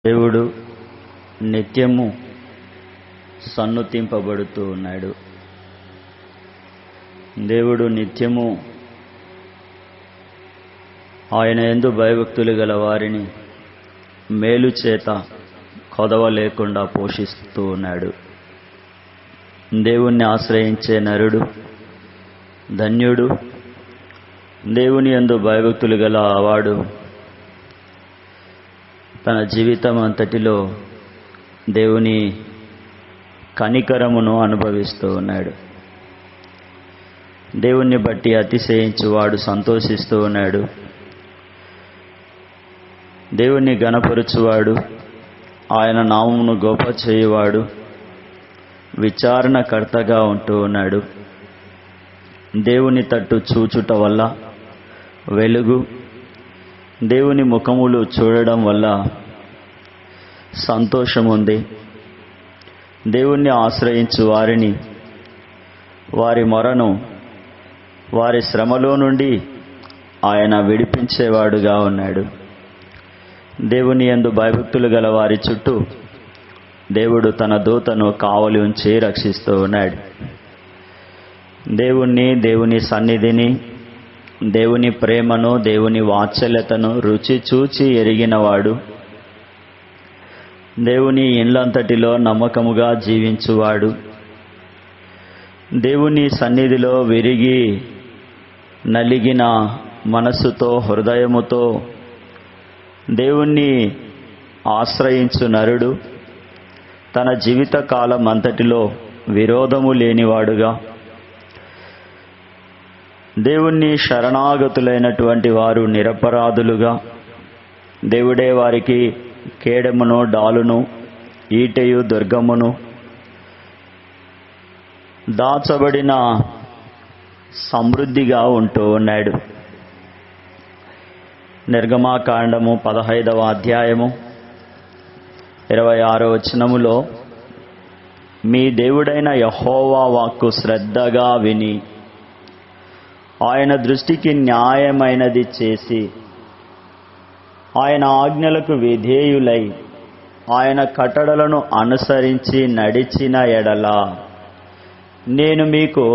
దేవుడు నిత్యము సన్నుతింపబడుతూ ఉన్నాడు. దేవుడు నిత్యము ఆయన యందు భయభక్తులు గల వారిని మేలు చేత కొదవ లేకుండా పోషిస్తూ ఉన్నాడు. దేవుణ్ణి ఆశ్రయించే నరుడు ధన్యుడు. దేవుని యందు భయభక్తులు గల వాడు తన జీవితం అంతటిలో దేవుని కనికరమును అనుభవిస్తూ ఉన్నాడు. దేవుణ్ణి బట్టి అతిశయించువాడు సంతోషిస్తూ ఉన్నాడు. దేవుణ్ణి గణపరుచువాడు, ఆయన నామమును గొప్ప చేయువాడు విచారణకర్తగా ఉంటూ ఉన్నాడు. దేవుని తట్టు చూచుట వల్ల వెలుగు, దేవుని ముఖములు చూడడం వల్ల సంతోషం ఉంది. దేవుణ్ణి ఆశ్రయించు వారిని వారి మొరను వారి శ్రమలో నుండి ఆయన విడిపించేవాడుగా ఉన్నాడు. దేవుని యందు భయభక్తులు గల వారి చుట్టూ దేవుడు తన దూతను కావలి ఉంచి రక్షిస్తూ ఉన్నాడు. దేవుణ్ణి, దేవుని సన్నిధిని, దేవుని ప్రేమను, దేవుని వాత్సల్యతను రుచి చూచి ఎరిగినవాడు, దేవుని ఇండ్లంతటిలో నమ్మకముగా జీవించువాడు, దేవుని సన్నిధిలో విరిగి నలిగిన మనస్సుతో హృదయముతో దేవుణ్ణి ఆశ్రయించు నరుడు తన జీవిత కాలం అంతటిలో విరోధము లేనివాడుగా, దేవుణ్ణి శరణాగతులైనటువంటి వారు నిరపరాధులుగా, దేవుడే వారికి కేడెమును, డాలును, ఈటెయు, దుర్గమును, దాచబడిన సమృద్ధిగా ఉంటూ ఉన్నాడు. నిర్గమాకాండము 15వ అధ్యాయము 26వ వచనములో, మీ దేవుడైన యెహోవా వాక్కు శ్రద్ధగా విని ఆయన దృష్టికి న్యాయమైనది చేసి ఆయన ఆజ్ఞలకు విధేయులై ఆయన కట్టడలను అనుసరించి నడిచిన ఎడల నేను మీకు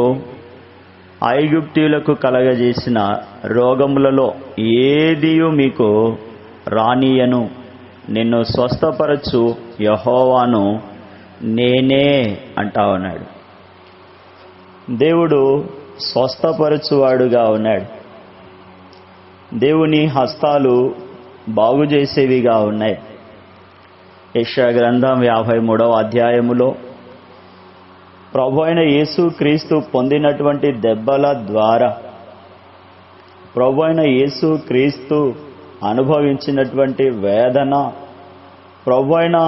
ఐగుప్తీయులకు కలగజేసిన రోగములలో ఏదియు మీకు రానియను, నిన్ను స్వస్థపరచు యెహోవాను నేనే అంటా ఉన్నాడు. దేవుడు స్వస్థపరచువాడుగా ఉన్నాడు. దేవుని హస్తాలు బాగు చేసేవిగా ఉన్నాయి. యెషయా గ్రంథం 53వ అధ్యాయములో ప్రభు అయిన యేసు క్రీస్తు పొందినటువంటి దెబ్బల ద్వారా, ప్రభు అయిన యేసు క్రీస్తు అనుభవించినటువంటి వేదన, ప్రభు అయిన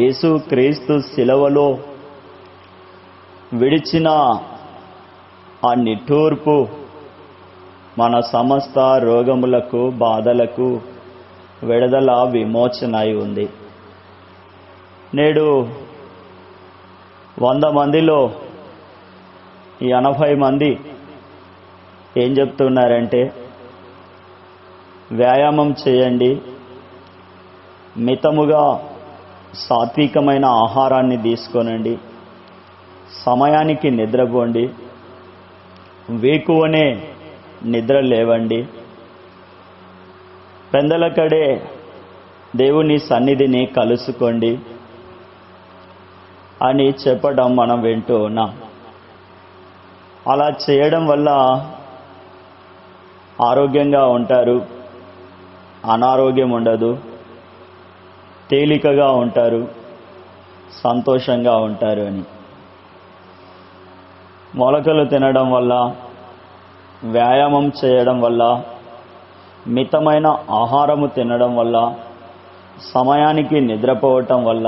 యేసు క్రీస్తు శిలువలో విడిచిన ఆ నిట్టూర్పు మన సమస్త రోగములకు, బాధలకు విడుదల, విమోచన అయి ఉంది. నేడు 100 మందిలో 80 మంది ఏం చెప్తున్నారంటే, వ్యాయామం చేయండి, మితముగా సాత్వికమైన ఆహారాన్ని తీసుకోనండి, సమయానికి నిద్రపోండి, వేకువనే నిద్ర లేవండి, పెందలకడే దేవుని సన్నిధిని కలుసుకోండి అని చెప్పడం మనం వింటూ ఉన్నాం. అలా చేయడం వల్ల ఆరోగ్యంగా ఉంటారు, అనారోగ్యం ఉండదు, తేలికగా ఉంటారు, సంతోషంగా ఉంటారు అని. మొలకలు తినడం వల్ల, వ్యాయామం చేయడం వల్ల, మితమైన ఆహారము తినడం వల్ల, సమయానికి నిద్రపోవటం వల్ల,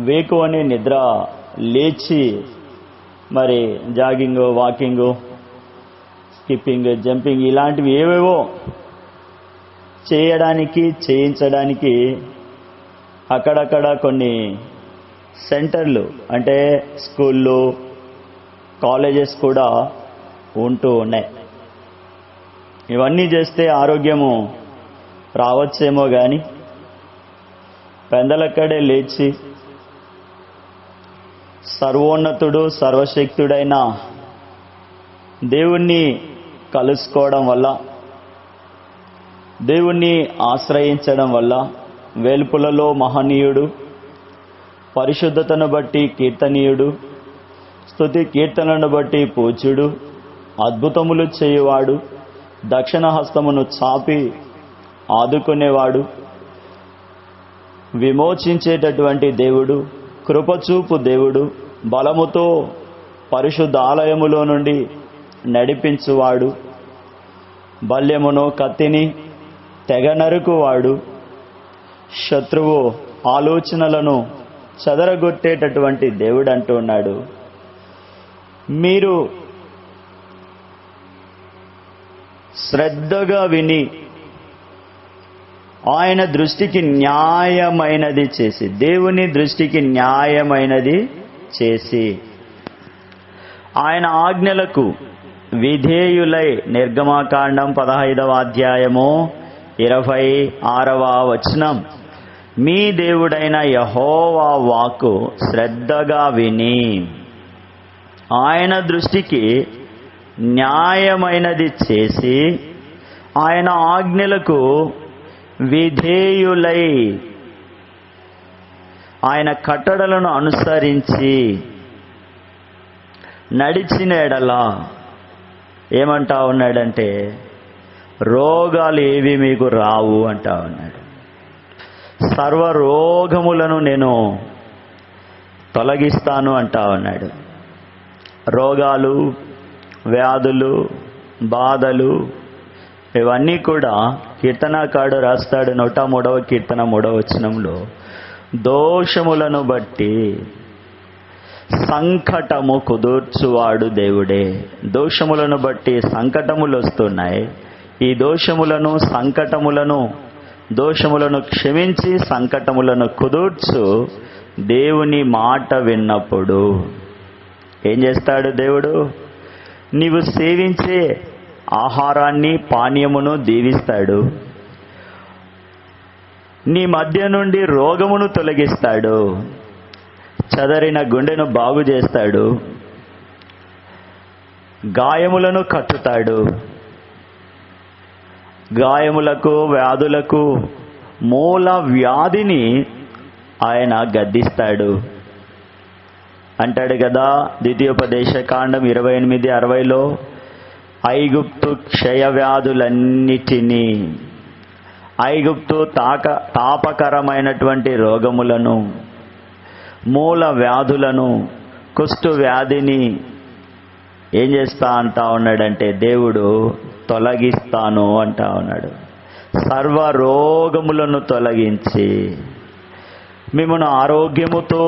వేకువని నిద్ర లేచి మరి జాగింగ్, వాకింగ్, స్కిప్పింగ్, జంపింగ్ ఇలాంటివి ఏవేవో చేయించడానికి అక్కడక్కడ కొన్ని సెంటర్లు అంటే స్కూళ్ళు, కాలేజెస్ కూడా ఉంటూ ఉన్నాయి. ఇవన్నీ చేస్తే ఆరోగ్యము రావచ్చేమో కానీ పెందలక్కడే లేచి సర్వోన్నతుడు సర్వశక్తుడైన దేవుణ్ణి కలుసుకోవడం వల్ల, దేవుణ్ణి ఆశ్రయించడం వల్ల వేల్పులలో మహనీయుడు, పరిశుద్ధతను బట్టి కీర్తనీయుడు, స్తుతి కీర్తనను బట్టి పూజ్యుడు, అద్భుతములు చేయువాడు, దక్షిణ హస్తమును చాపి ఆదుకునేవాడు, విమోచించేటటువంటి దేవుడు, కృపచూపు దేవుడు, బలముతో పరిశుద్ధ ఆలయములో నుండి నడిపించువాడు, బల్యమును కత్తిని తెగ నరుకువాడు, శత్రువు ఆలోచనలను చెదరగొట్టేటటువంటి దేవుడు అంటున్నాడు. మీరు శ్రద్ధగా విని ఆయన దృష్టికి న్యాయమైనది చేసి, దేవుని దృష్టికి న్యాయమైనది చేసి, ఆయన ఆజ్ఞలకు విధేయులై, నిర్గమాకాండం 15వ అధ్యాయము 26వ వచనం, మీ దేవుడైన యెహోవా వాక్కు శ్రద్ధగా విని ఆయన దృష్టికి న్యాయమైనది చేసి, ఆయన ఆజ్ఞలకు విధేయులై, ఆయన కట్టడలను అనుసరించి నడిచిన ఎడల ఏమంటా ఉన్నాడంటే, రోగాలు ఏవి మీకు రావు అంటా ఉన్నాడు. సర్వరోగములను నేను తొలగిస్తాను అంటా ఉన్నాడు. రోగాలు, వ్యాధులు, బాధలు ఇవన్నీ కూడా కీర్తనాకారుడు రాస్తాడు 103వ కీర్తన 3వ వచనంలో, దోషములను బట్టి సంకటము కుదుర్చువాడు దేవుడే. దోషములను బట్టి సంకటములు వస్తున్నాయి. ఈ దోషములను క్షమించి సంకటములను కుదుర్చు దేవుని మాట విన్నప్పుడు ఏం చేస్తాడు దేవుడు? నీవు సేవించే ఆహారాన్ని, పానీయమును దీవిస్తాడు. నీ మధ్య నుండి రోగమును తొలగిస్తాడు. చెదరిన గుండెను బాగు చేస్తాడు. గాయములను కట్టుతాడు. గాయములకు, వ్యాధులకు మూల వ్యాధిని ఆయన గద్దిస్తాడు. అంటాడు కదా ద్వితీయోపదేశకాండం 28:60లో, ఐగుప్తు క్షయవ్యాధులన్నిటినీ, ఐగుప్తు తాపకరమైనటువంటి రోగములను, మూల వ్యాధులను, కుష్టు వ్యాధిని ఏం చేస్తా అంటా ఉన్నాడంటే దేవుడు తొలగిస్తాను అంటా ఉన్నాడు. సర్వరోగములను తొలగించి మిమ్మను ఆరోగ్యముతో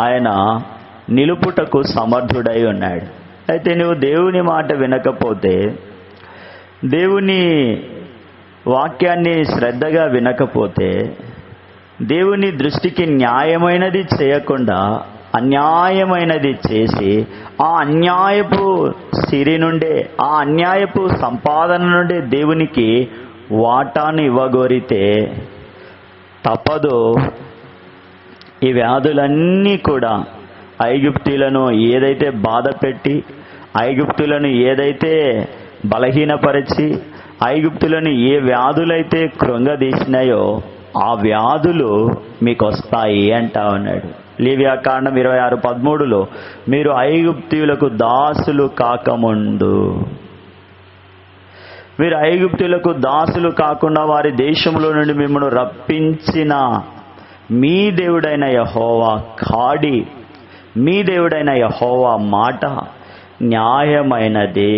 ఆయన నిలుపుటకు సమర్థుడై ఉన్నాడు. అయితే నువ్వు దేవుని మాట వినకపోతే, దేవుని వాక్యాన్ని శ్రద్ధగా వినకపోతే, దేవుని దృష్టికి న్యాయమైనది చేయకుండా అన్యాయమైనది చేసి, ఆ అన్యాయపు సిరి నుండే, ఆ అన్యాయపు సంపాదన నుండే దేవునికి వాటాను ఇవ్వగోరితే తప్పదు. ఈ వ్యాధులన్నీ కూడా ఐగుప్తీయులను ఏదైతే బాధ పెట్టి, ఐగుప్తులను ఏదైతే బలహీనపరిచి, ఐగుప్తులను ఏ వ్యాధులైతే కృంగదీసినాయో ఆ వ్యాధులు మీకు వస్తాయి అంటా ఉన్నాడు. లేవియాకాండం 26:13లో, మీరు ఐగుప్తీయులకు దాసులు కాకముందు, మీరు ఐగుప్తీయులకు దాసులు కాకుండా వారి దేశంలో నుండి మిమ్మల్ని రప్పించిన మీ దేవుడైన యెహోవా కాడి, మీ దేవుడైన యెహోవా మాట న్యాయమైనది,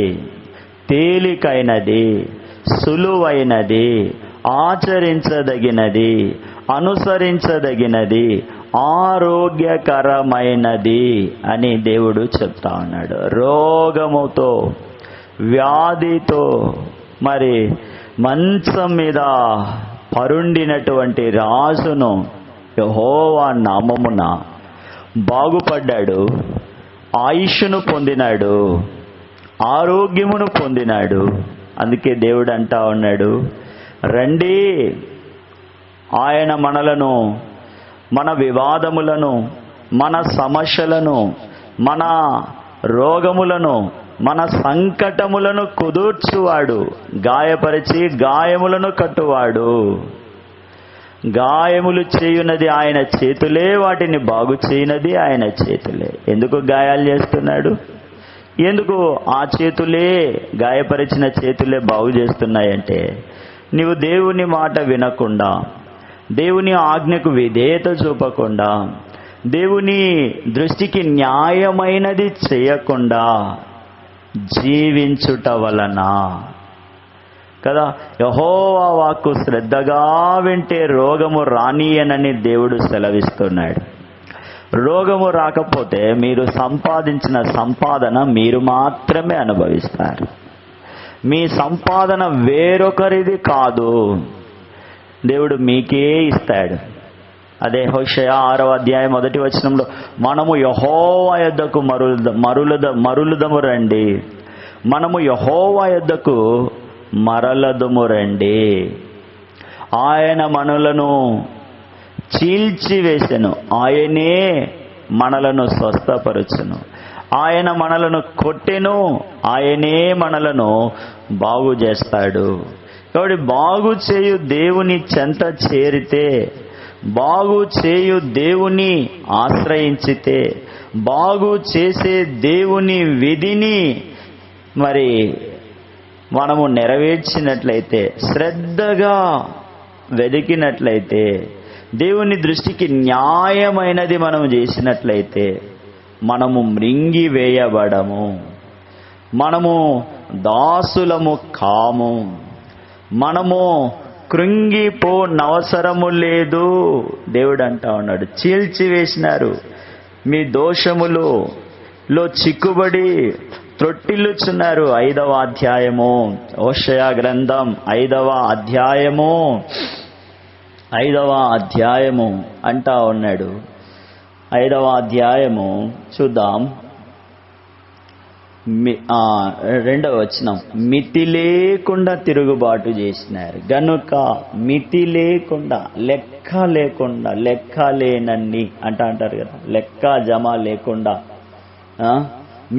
తేలికైనది, సులువైనది, ఆచరించదగినది, అనుసరించదగినది, ఆరోగ్యకరమైనది అని దేవుడు చెప్తా ఉన్నాడు. రోగముతో, వ్యాధితో, మరి మంచం మీద పరుండినటువంటి రాజును యెహోవా నామమున బాగుపడ్డాడు, ఆయుష్ను పొందినాడు, ఆరోగ్యమును పొందినాడు. అందుకే దేవుడు అంటా ఉన్నాడు, రండి ఆయన మనలను, మన వివాదములను, మన సమస్యలను, మన రోగములను, మన సంకటములను కుదుర్చువాడు, గాయపరిచి గాయములను కట్టువాడు. గాయములు చేయునది ఆయన చేతులే, వాటిని బాగు చేయనది ఆయన చేతులే. ఎందుకు గాయాలు చేస్తున్నాడు? ఎందుకు ఆ చేతులే, గాయపరిచిన చేతులే బాగు చేస్తున్నాయంటే, నీవు దేవుని మాట వినకుండా, దేవుని ఆజ్ఞకు విధేయత చూపకుండా, దేవుని దృష్టికి న్యాయమైనది చేయకుండా జీవించుట వలన కదా. యెహోవా వాక్కు శ్రద్ధగా వింటే రోగము రానియనని దేవుడు సెలవిస్తున్నాడు. రోగము రాకపోతే మీరు సంపాదించిన సంపాదన మీరు మాత్రమే అనుభవిస్తారు. మీ సంపాదన వేరొకరిది కాదు, దేవుడు మీకే ఇస్తాడు. అదే హోషేయ 6వ అధ్యాయం 1వ వచనంలో, మనము యెహోవా యొద్దకు మరులుదము రండి, మనము యెహోవా యొద్దకు మరలదుము రండి. ఆయన మనలను చీల్చివేసెను, ఆయనే మనలను స్వస్థపరచును. ఆయన మనలను కొట్టెను, ఆయనే మనలను బాగు చేస్తాడు. కాబట్టి బాగు చేయు దేవుని చెంత చేరితే, బాగు చేయు దేవుని ఆశ్రయించితే, బాగు చేసే దేవుని విధిని మరి మనము నెరవేర్చినట్లయితే, శ్రద్ధగా వెదికినట్లయితే, దేవుని దృష్టికి న్యాయమైనది మనము చేసినట్లయితే, మనము మృంగివేయబడము, మనము దాసులము కాము, మనము కృంగిపోనవసరము లేదు. దేవుడు అంటా ఉన్నాడు, చీల్చివేసినారు, మీ దోషములో చిక్కుబడి త్రొట్టిల్లుచున్నారు. 5వ అధ్యాయము, హోషేయ గ్రంథం 5వ అధ్యాయము అంటా ఉన్నాడు. 5వ అధ్యాయము చూద్దాం. 2వ వచనం, మితి లేకుండా తిరుగుబాటు చేసినారు గనుక, మితి లేకుండా, లెక్క లేకుండా, లెక్క లేనన్ని అంటారు కదా, లెక్క జమ లేకుండా,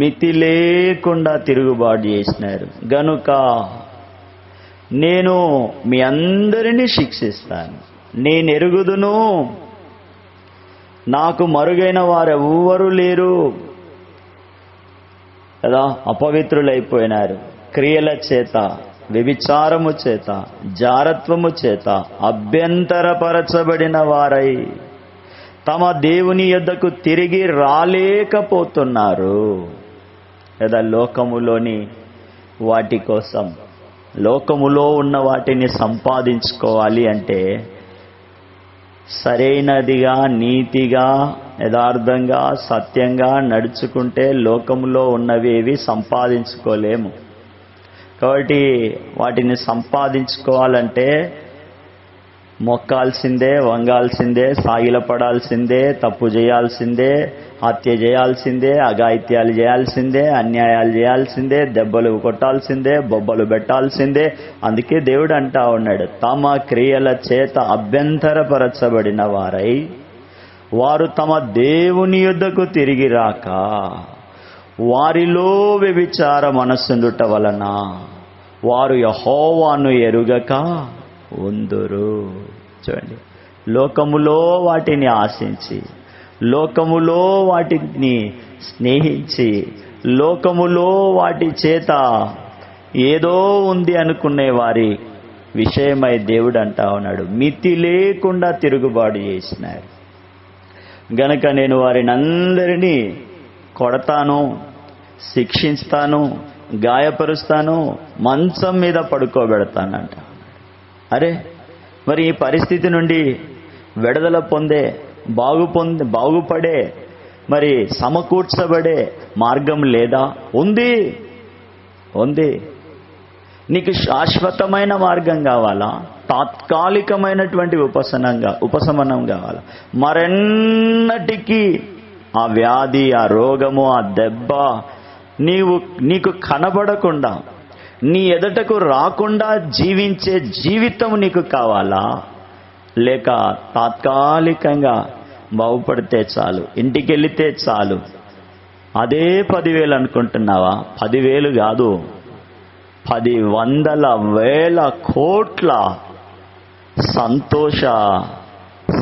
మితి లేకుండా తిరుగుబాటు చేసినారు గనుక నేను మీ అందరినీ శిక్షిస్తాను. నేను ఎరుగుదును, నాకు మరుగైన వారెవ్వరూ లేరు కదా. అపవిత్రులైపోయినారు, క్రియల చేత, వ్యభిచారము చేత, జారత్వము చేత అభ్యంతరపరచబడిన వారై తమ దేవుని యొద్దకు తిరిగి రాలేకపోతున్నారు కదా. లోకములోని వాటి కోసం, లోకములో ఉన్న వాటిని సంపాదించుకోవాలి అంటే సరైనదిగా, నీతిగా, యథార్థంగా, సత్యంగా నడుచుకుంటే లోకములో ఉన్నవి ఏవి సంపాదించుకోలేము. కాబట్టి వాటిని సంపాదించుకోవాలంటే మొక్కాల్సిందే, వంగాల్సిందే, సాగిలపడాల్సిందే, తప్పు చేయాల్సిందే, హత్య చేయాల్సిందే, అఘాయిత్యాలు చేయాల్సిందే, అన్యాయాలు చేయాల్సిందే, దెబ్బలు కొట్టాల్సిందే, బొబ్బలు పెట్టాల్సిందే. అందుకే దేవుడు అంటా ఉన్నాడు, తమ క్రియల చేత అభ్యంతరపరచబడిన వారై వారు తమ దేవుని యొద్దకు తిరిగి రాక, వారిలో వ్యభిచార మనస్సుండుట వలన వారు యెహోవాను ఎరుగక ఉందురు. చూడండి, లోకములో వాటిని ఆశించి, లోకములో వాటిని స్నేహించి, లోకములో వాటి చేత ఏదో ఉంది అనుకునే వారి విషయమై దేవుడు అంటా ఉన్నాడు, మితి లేకుండా తిరుగుబాటు చేసినారు గనక నేను వారిని అందరినీ కొడతాను, శిక్షిస్తాను, గాయపరుస్తాను, మంచం మీద పడుకోబెడతానంట. అరే, మరి ఈ పరిస్థితి నుండి విడుదల పొందే, బాగుపడే, మరి సమకూర్చబడే మార్గం లేదా? ఉంది. నీకు శాశ్వతమైన మార్గం కావాలా? తాత్కాలికమైనటువంటి ఉపశమనం కావాలా? మరెన్నటికీ ఆ వ్యాధి, ఆ రోగము, ఆ దెబ్బ నీకు కనబడకుండా, నీ ఎదుటకు రాకుండా జీవించే జీవితం నీకు కావాలా? లేక తాత్కాలికంగా బాగుపడితే చాలు, ఇంటికి వెళితే చాలు, అదే 10,000 అనుకుంటున్నావా? 10,000 కాదు, 10,100,000 కోట్ల సంతోష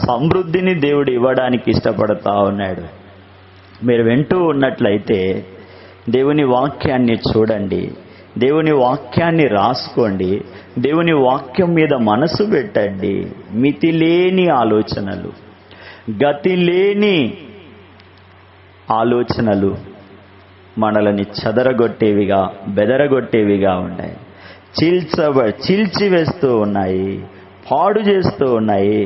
సమృద్ధిని దేవుడు ఇవ్వడానికి ఇష్టపడతా ఉన్నాడు. మీరు వింటూ ఉన్నట్లయితే దేవుని వాక్యాన్ని చూడండి, దేవుని వాక్యాన్ని రాసుకోండి, దేవుని వాక్యం మీద మనసు పెట్టండి. మితిలేని ఆలోచనలు, గతి లేని ఆలోచనలు మనల్ని చెదరగొట్టేవిగా, బెదరగొట్టేవిగా ఉన్నాయి. చీల్చివేస్తూ ఉన్నాయి, పాడు చేస్తూ ఉన్నాయి,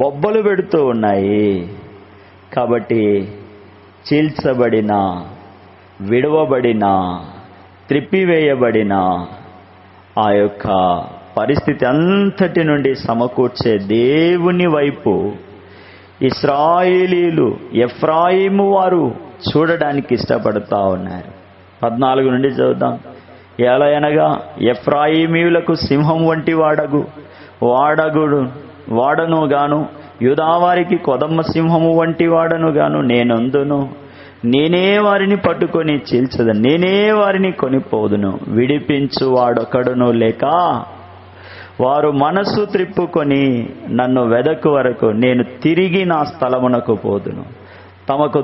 బొబ్బలు పెడుతూ ఉన్నాయి. కాబట్టి చీల్చబడిన, విడవబడిన, త్రిప్పివేయబడిన ఆ యొక్క పరిస్థితి అంతటి నుండి సమకూర్చే దేవుని వైపు ఇశ్రాయేలీలు, ఎఫ్రాయిము వారు చూడడానికి ఇష్టపడుతూ ఉన్నారు. 14 నుండి చదువుదాం. ఎలయనగా ఎఫ్రాయిమీయులకు సింహం వంటి వాడను గాను, యూదావారికి కొదమ్మ సింహము వంటి వాడను గాను నేనందును. నేనే వారిని పట్టుకొని చీల్చదను, నేనే వారిని కొనిపోదును. విడిపించు వాడొకడును లేక వారు మనసు త్రిప్పుకొని నన్ను వెదకు వరకు నేను తిరిగి నా స్థలమునకు పోదును. తమకు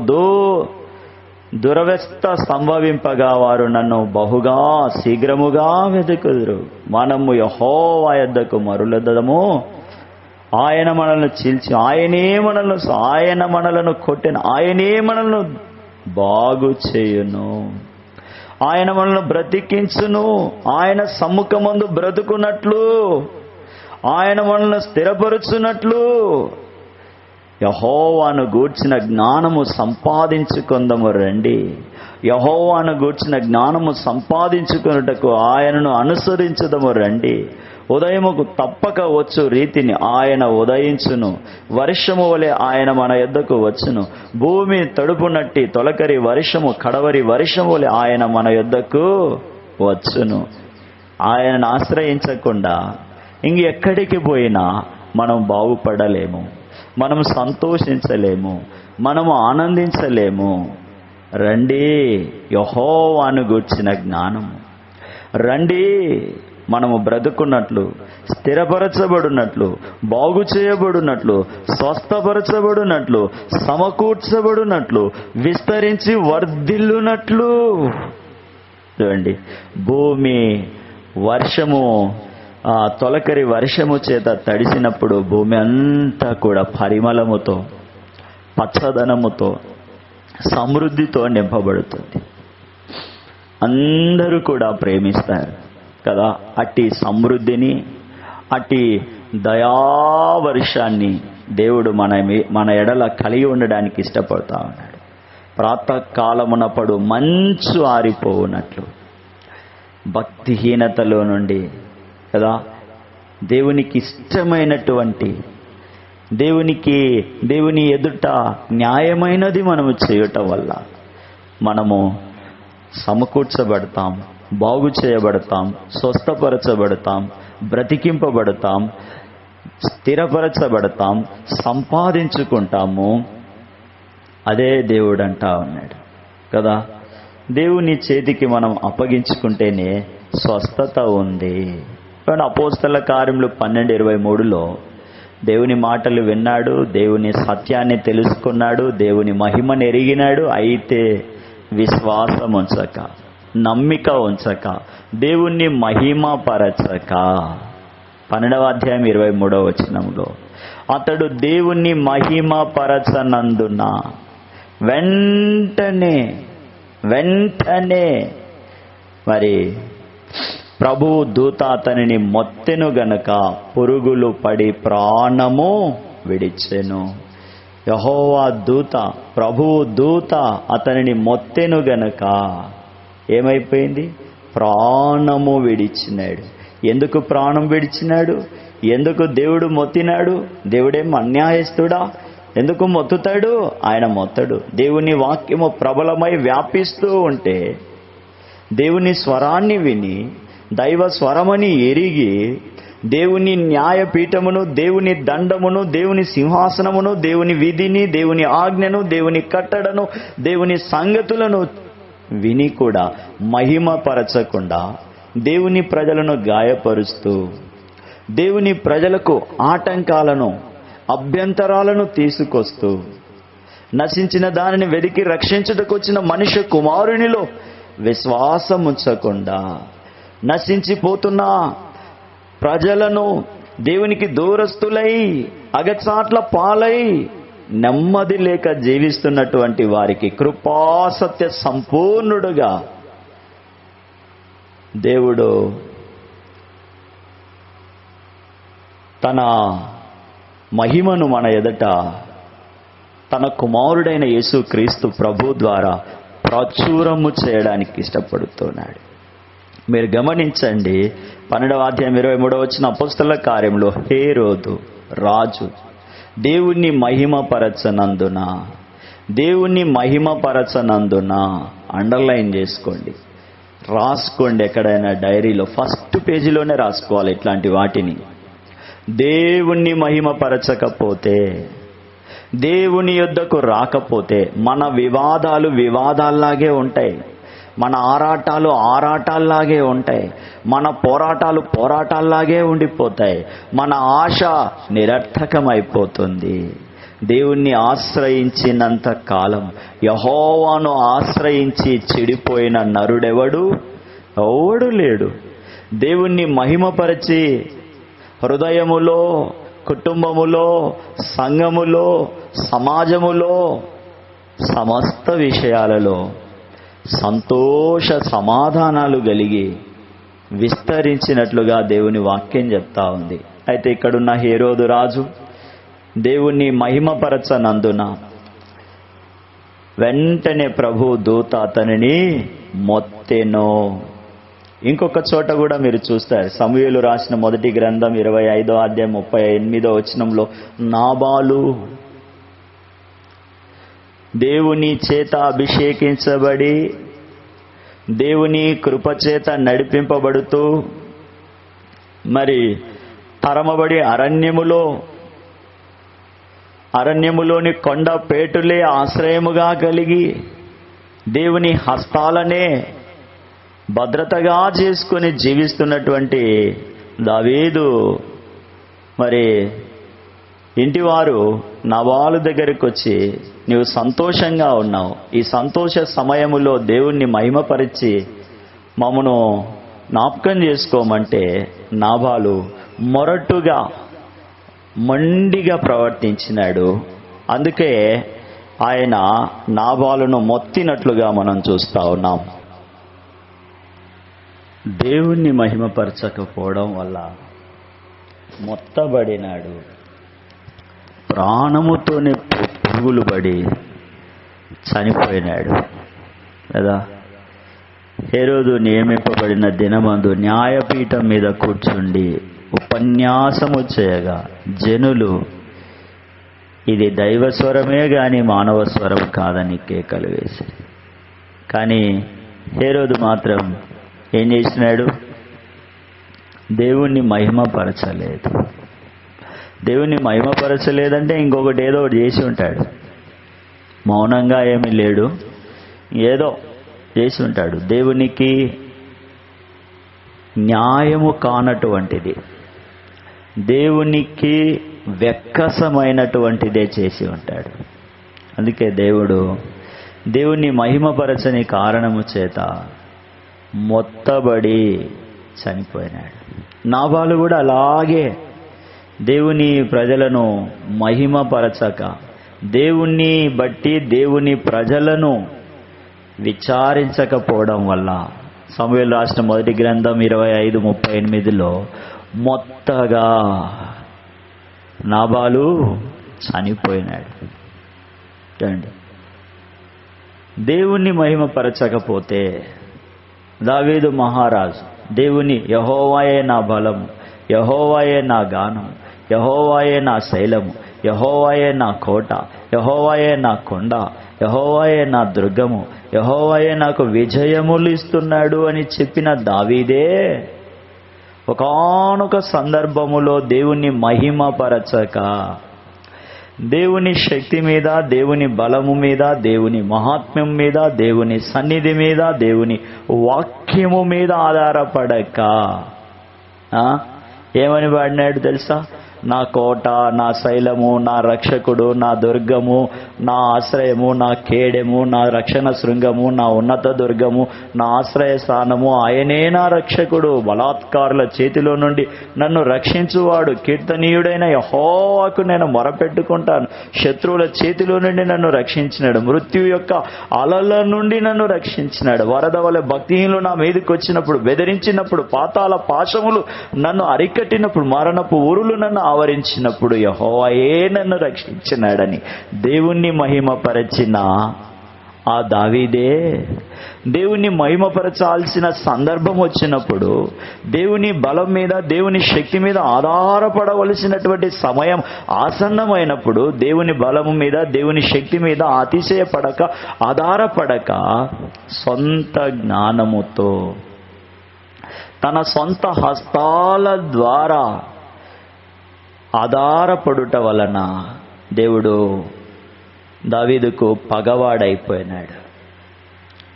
దురవస్థ సంభవింపగా వారు నన్ను బహుగా శీఘ్రముగా వెతుకుదురు. మనము యెహోవా యొద్దకు మరలుదము. ఆయన మనల్ని చీల్చి, ఆయన మనలను కొట్టిన, ఆయనే మనల్ని బాగు చేయును, ఆయన మనల్ని బ్రతికించును. ఆయన సమ్ముఖమందు బ్రతుకున్నట్లు, ఆయన మనల్ని స్థిరపరుచున్నట్లు యెహోవాను గూర్చిన జ్ఞానము సంపాదించుకొందము రండి. యెహోవాను గూర్చిన జ్ఞానము సంపాదించుకొనుటకు ఆయనను అనుసరించుదము రండి. ఉదయముకు తప్పక వచ్చు రీతిని ఆయన ఉదయించును, వర్షము వలె ఆయన మన యొద్దకు వచ్చును. భూమి తడుపునట్టి తొలకరి వర్షము, కడవరి వర్షము వలె ఆయన మన యొద్దకు వచ్చును. ఆయనను ఆశ్రయించకుండా ఇంకెక్కడికి పోయినా మనం బాగుపడలేము, మనం సంతోషించలేము, మనము ఆనందించలేము. రండి, యెహోవాను గూర్చిన జ్ఞానము రండి. మనము బ్రతుకున్నట్లు, స్థిరపరచబడినట్లు, బాగు చేయబడినట్లు, స్వస్థపరచబడినట్లు, సమకూర్చబడినట్లు, విస్తరించి వర్ధిల్లునట్లు. చూడండి, భూమి వర్షము, తొలకరి వర్షము చేత తడిసినప్పుడు భూమి అంతా కూడా పరిమళముతో, పచ్చదనముతో, సమృద్ధితో నింపబడుతుంది. అందరూ కూడా ప్రేమిస్తారు కదా అట్టి సమృద్ధిని, అట్టి దయావర్షాన్ని దేవుడు మన ఎడల కలిగి ఉండడానికి ఇష్టపడతా ఉన్నాడు. ప్రాతకాలమునప్పుడు మంచు ఆరిపోవునట్లు, భక్తిహీనతలో నుండి కదా దేవునికి ఇష్టమైనటువంటి, దేవుని ఎదుట న్యాయమైనది మనము చేయటం వల్ల మనము సమకూర్చబడతాం, బాగు చేయబడతాం, స్వస్థపరచబడతాం, బ్రతికింపబడతాం, స్థిరపరచబడతాం, సంపాదించుకుంటాము. అదే దేవుడు అంటా ఉన్నాడు కదా. దేవుని చేతికి మనం అప్పగించుకుంటేనే స్వస్థత ఉంది. అపోస్తల కార్యములు 12:23లో దేవుని మాటలు విన్నాడు, దేవుని సత్యాన్ని తెలుసుకున్నాడు, దేవుని మహిమను ఎరిగినాడు. అయితే విశ్వాసం ఉంచక, నమ్మిక ఉంచక, దేవుణ్ణి మహిమపరచక, 12వ అధ్యాయం 23వ వచనంలో అతడు దేవుణ్ణి మహిమపరచనందున వెంటనే మరి ప్రభువు దూత అతనిని మొత్తెను గనుక పురుగులు పడి ప్రాణము విడిచెను. యెహోవా దూత, ప్రభువు దూత అతనిని మొత్తెను గనుక ఏమైపోయింది? ప్రాణము విడిచినాడు. ఎందుకు ప్రాణం విడిచినాడు? ఎందుకు దేవుడు మొత్తినాడు? దేవుడేం అన్యాయస్తుడా? ఎందుకు మొత్తుతాడు? ఆయన మొత్తడు. దేవుని వాక్యము ప్రబలమై వ్యాపిస్తూ ఉంటే, దేవుని స్వరాన్ని విని, దైవ స్వరమని ఎరిగి దేవుని న్యాయపీఠమును, దేవుని దండమును, దేవుని సింహాసనమును, దేవుని విధిని, దేవుని ఆజ్ఞను, దేవుని కట్టడను, దేవుని సంగతులను విని కూడా మహిమపరచకుండా దేవుని ప్రజలను గాయపరుస్తూ, దేవుని ప్రజలకు ఆటంకాలను, అభ్యంతరాలను తీసుకొస్తూ, నశించిన దానిని వెదికి రక్షించుటకు వచ్చిన మనుష్య కుమారునిలో విశ్వాసముంచకుండా నశించిపోతున్న ప్రజలను దేవునికి దూరస్తులై అగచాట్ల పాలై నెమ్మది లేక జీవిస్తున్నటువంటి వారికి కృపాసత్య సంపూర్ణుడుగా దేవుడు తన మహిమను మన ఎదుట తన కుమారుడైన యేసుక్రీస్తు ప్రభు ద్వారా ప్రచురము చేయడానికి ఇష్టపడుతున్నాడు. మీరు గమనించండి, 12వ అధ్యాయం 23వ వచనం అపోస్తలుల కార్యంలో హేరోదు రాజు దేవుణ్ణి మహిమపరచనందున అండర్లైన్ చేసుకోండి, రాసుకోండి. ఎక్కడైనా డైరీలో ఫస్ట్ పేజీలోనే రాసుకోవాలి ఇట్లాంటి వాటిని. దేవుణ్ణి మహిమపరచకపోతే, దేవుని యొద్దకు రాకపోతే మన వివాదాలు వివాదాల్లాగే ఉంటాయి, మన ఆరాటాలు ఆరాటాల్లాగే ఉంటాయి, మన పోరాటాలు పోరాటాల్లాగే ఉండిపోతాయి, మన ఆశ నిరర్థకమైపోతుంది. దేవుణ్ణి ఆశ్రయించినంత కాలం, యెహోవాను ఆశ్రయించి చెడిపోయిన నరుడెవడు? ఎవడు లేడు. దేవుణ్ణి మహిమపరిచి హృదయములో, కుటుంబములో, సంఘములో, సమాజములో, సమస్త విషయాలలో సంతోష సమాధానాలు కలిగి విస్తరించినట్లుగా దేవుని వాక్యం చెప్తా ఉంది. అయితే ఇక్కడున్న హేరోదు రాజు దేవుణ్ణి మహిమపరచనందున వెంటనే ప్రభు దూత అతనిని మొత్తెను. ఇంకొక చోట కూడా మీరు చూస్తారు, సమూయేలు రాసిన మొదటి గ్రంథం 25వ అధ్యాయం 38వ వచనంలో నాబాలు దేవుని చేత అభిషేకించబడి దేవుని కృపచేత నడిపింపబడుతూ మరి తరమబడి అరణ్యములోని కొండ పేటులే ఆశ్రయముగా కలిగి దేవుని హస్తాలనే భద్రతగా చేసుకుని జీవిస్తున్నటువంటి దావీదు మరి ఇంటివారు నబాలు దగ్గరికి వచ్చి, నీవు సంతోషంగా ఉన్నావు, ఈ సంతోష సమయములో దేవుణ్ణి మహిమపరిచి మమ్మను జ్ఞాపకం చేసుకోమంటే నాబాలు మొరటుగా మొండిగా ప్రవర్తించినాడు. అందుకే ఆయన నాబాలును మొత్తినట్లుగా మనం చూస్తా ఉన్నాం. దేవుణ్ణి మహిమపరచకపోవడం వల్ల మొత్తబడినాడు, ప్రాణముతోనే పురుగులు పడి చనిపోయినాడు కదా. హేరోదు నియమింపబడిన దినమందు న్యాయపీఠం మీద కూర్చుండి ఉపన్యాసము చేయగా జనులు ఇది దైవస్వరమే గాని మానవ స్వరం కాదని కేకలు వేసి, కానీ హేరోదు మాత్రం ఏం చేసినాడు? దేవుణ్ణి మహిమపరచలేదు. దేవుణ్ణి మహిమపరచలేదంటే ఇంకొకటి ఏదో ఒకటి చేసి ఉంటాడు. మౌనంగా ఏమీ లేడు, ఏదో చేసి ఉంటాడు. దేవునికి న్యాయము కానటువంటిది, దేవునికి వెక్కసమైనటువంటిదే చేసి ఉంటాడు. అందుకే దేవుణ్ణి మహిమపరచని కారణము చేత మొత్తబడి చనిపోయినాడు. నాబాలు కూడా అలాగే దేవుని ప్రజలను మహిమపరచక, దేవుణ్ణి బట్టి దేవుని ప్రజలను విచారించకపోవడం వల్ల సమూయేలు రాసిన మొదటి గ్రంథం 25:38లో మొత్తగా నాబాలు చనిపోయినాడు. దేవుణ్ణి మహిమపరచకపోతే దావీదు మహారాజు దేవుని యెహోవాయే నా బలము, యెహోవాయే నా గానం, యెహోవాయే నా శైలము, యెహోవాయే నా కోట, యెహోవాయే నా కొండ, యెహోవాయే నా దుర్గము, యెహోవాయే నాకు విజయములు ఇస్తున్నాడు అని చెప్పిన దావీదే ఒకానొక సందర్భములో దేవుణ్ణి మహిమపరచక, దేవుని శక్తి మీద, దేవుని బలము మీద, దేవుని మహాత్మ్యం మీద, దేవుని సన్నిధి మీద, దేవుని వాక్యము మీద ఆధారపడక ఏమని వాడినాడు తెలుసా? నా కోట, నా శైలము, నా రక్షకుడు, నా దుర్గము, నా ఆశ్రయము, నా కేడెము, నా రక్షణ శృంగము, నా ఉన్నత దుర్గము, నా ఆశ్రయ స్థానము, ఆయనే నా రక్షకుడు, బలాత్కారుల చేతిలో నుండి నన్ను రక్షించువాడు, కీర్తనీయుడైన యెహోవాకు నేను మొరపెట్టుకుంటాను. శత్రువుల చేతిలో నుండి నన్ను రక్షించినాడు, మృత్యు యొక్క అలల నుండి నన్ను రక్షించినాడు. వరద వలె భక్తిహీనులు నా మీదకి వచ్చినప్పుడు, బెదిరించినప్పుడు, పాతాళ పాశములు నన్ను అరికట్టినప్పుడు, మరణపు ఊరులు నన్ను ఆవరించినప్పుడు యెహోవాయే నన్ను రక్షించినాడని దేవుణ్ణి మహిమపరచిన ఆ దావీదే దేవుణ్ణి మహిమపరచాల్సిన సందర్భం వచ్చినప్పుడు, దేవుని బలం మీద, దేవుని శక్తి మీద ఆధారపడవలసినటువంటి సమయం ఆసన్నమైనప్పుడు, దేవుని బలము మీద, దేవుని శక్తి మీద అతిశయపడక, ఆధారపడక, సొంత జ్ఞానముతో తన సొంత హస్తాల ద్వారా ఆధారపడుట వలన దేవుడు దావీదుకు పగవాడైపోయినాడు.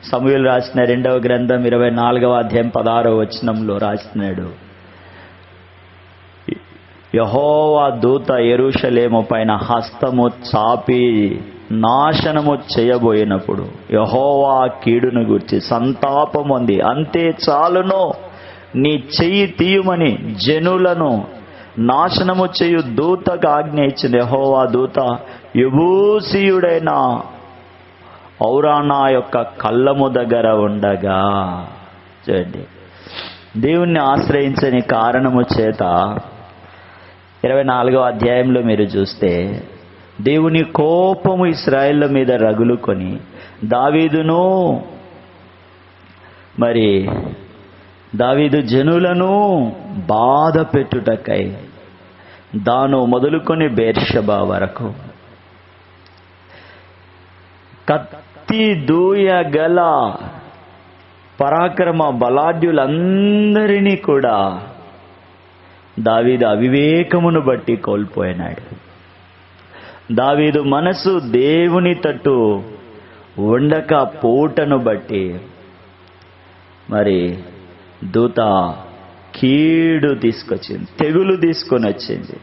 సమూయేలు రాసిన 2వ గ్రంథం 24వ అధ్యాయం 16వ వచనంలో రాసినాడు, యెహోవా దూత యెరూషలేము పైన హస్తము చాపి నాశనము చేయబోయినప్పుడు యెహోవా కీడును గూర్చి సంతాపం ఉంది, అంతే చాలును, నీ చెయ్యి తీయుమని జనులను నాశనము చేయు దూతకు ఆజ్ఞ ఇచ్చింది. యెహోవా దూత యెబూసీయుడైన ఔరానా యొక్క కళ్ళము దగ్గర ఉండగా, చూడండి, దేవుణ్ణి ఆశ్రయించని కారణము చేత 24వ అధ్యాయంలో మీరు చూస్తే దేవుని కోపము ఇశ్రాయేళ్ల మీద రగులుకొని దావీదు జనులను బాధ పెట్టుటకై దాను మొదలుకొని బేర్షెబా వరకు కత్తి దూయగల పరాక్రమ బలాఢ్యులందరినీ కూడా దావీదు అవివేకమును బట్టి కోల్పోయినాడు. దావీదు మనసు దేవుని తట్టు ఉండక పోటను బట్టి దూత కీడు తీసుకొచ్చింది, తెగులు తీసుకొని వచ్చింది.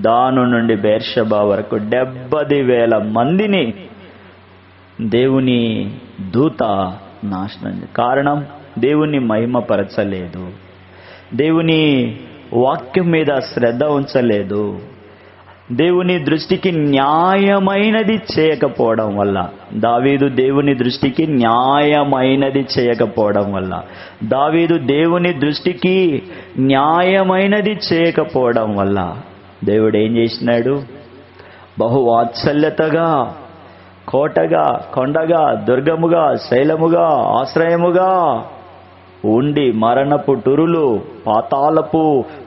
దాను నుండి బేర్షెబా వరకు 70,000 మందిని దేవుని దూత నాశనం. కారణం, దేవుని మహిమపరచలేదు, దేవుని వాక్యం మీద శ్రద్ధ ఉంచలేదు, దేవుని దృష్టికి న్యాయమైనది చేయకపోవడం వల్ల. దావీదు దేవుని దృష్టికి న్యాయమైనది చేయకపోవడం వల్ల, దావీదు దేవుని దృష్టికి న్యాయమైనది చేయకపోవడం వల్ల దేవుడు ఏం చేసినాడు? బహువాత్సల్యతగా, కోటగా, కొండగా, దుర్గముగా, శైలముగా, ఆశ్రయముగా ఉండి మరణపు టురులు, పాతాళపు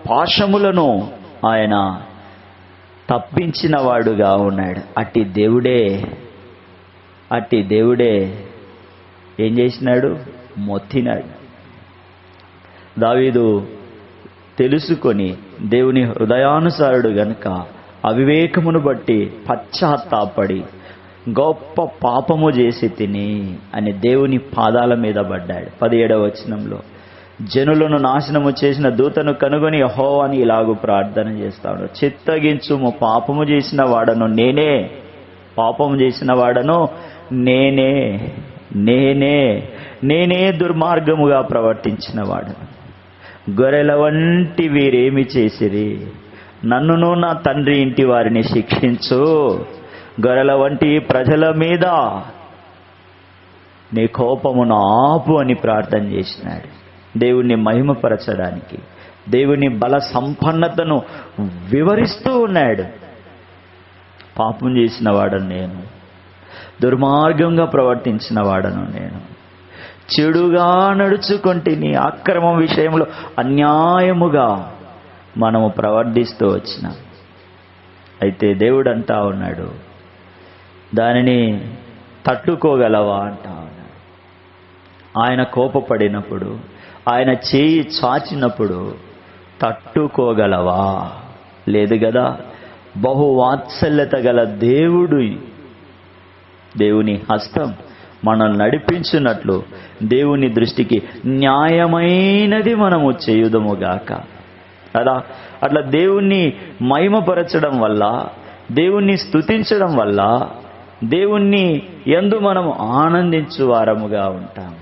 పాశములను ఆయన తప్పించిన వాడుగా ఉన్నాడు. అట్టి దేవుడే ఏం చేసినాడు? మొత్తినాడు. దావీదు తెలుసుకొని దేవుని హృదయానుసారుడు గనుక అవివేకమును బట్టి పశ్చాత్తాపడి గొప్ప పాపము చేసి తిని అని దేవుని పాదాల మీద పడ్డాడు. 17వ వచనంలో జనులను నాశనము చేసిన దూతను కనుగొని యెహోవాని ఇలాగూ ప్రార్థన చేస్తాడు, చిత్తగించుము, పాపము చేసిన వాడను నేనే, పాపము చేసిన వాడను నేనే దుర్మార్గముగా ప్రవర్తించిన వాడను. గొర్రెల వంటి వీరేమి చేసిరి? నన్నును నా తండ్రి ఇంటి వారిని శిక్షించు. గొర్రెల వంటి ప్రజల మీద నీ కోపమును ఆపు అని ప్రార్థన చేసినాడు. దేవుణ్ణి మహిమపరచడానికి, దేవుని బల సంపన్నతను వివరిస్తూ ఉన్నాడు. పాపం చేసిన వాడను నేను, దుర్మార్గంగా ప్రవర్తించిన వాడను నేను, చెడుగా నడుచుకుంటుని, అక్రమం విషయంలో అన్యాయముగా మనము ప్రవర్తిస్తూ వచ్చినాం. అయితే దేవుడు అంటా ఉన్నాడు, దానిని తట్టుకోగలవా అంటా ఉన్నాడు. ఆయన కోపపడినప్పుడు, ఆయన చేయి చాచినప్పుడు తట్టుకోగలవా? లేదు కదా. బహువాత్సల్యత గల దేవుని హస్తం మనల్ని నడిపించినట్లు దేవుని దృష్టికి న్యాయమైనది మనము చేయుదముగాక కదా. అట్లా దేవుణ్ణి మహిమపరచడం వల్ల, దేవుణ్ణి స్తుతించడం వల్ల దేవుణ్ణి యందు మనం ఆనందించు వారముగా ఉంటాం.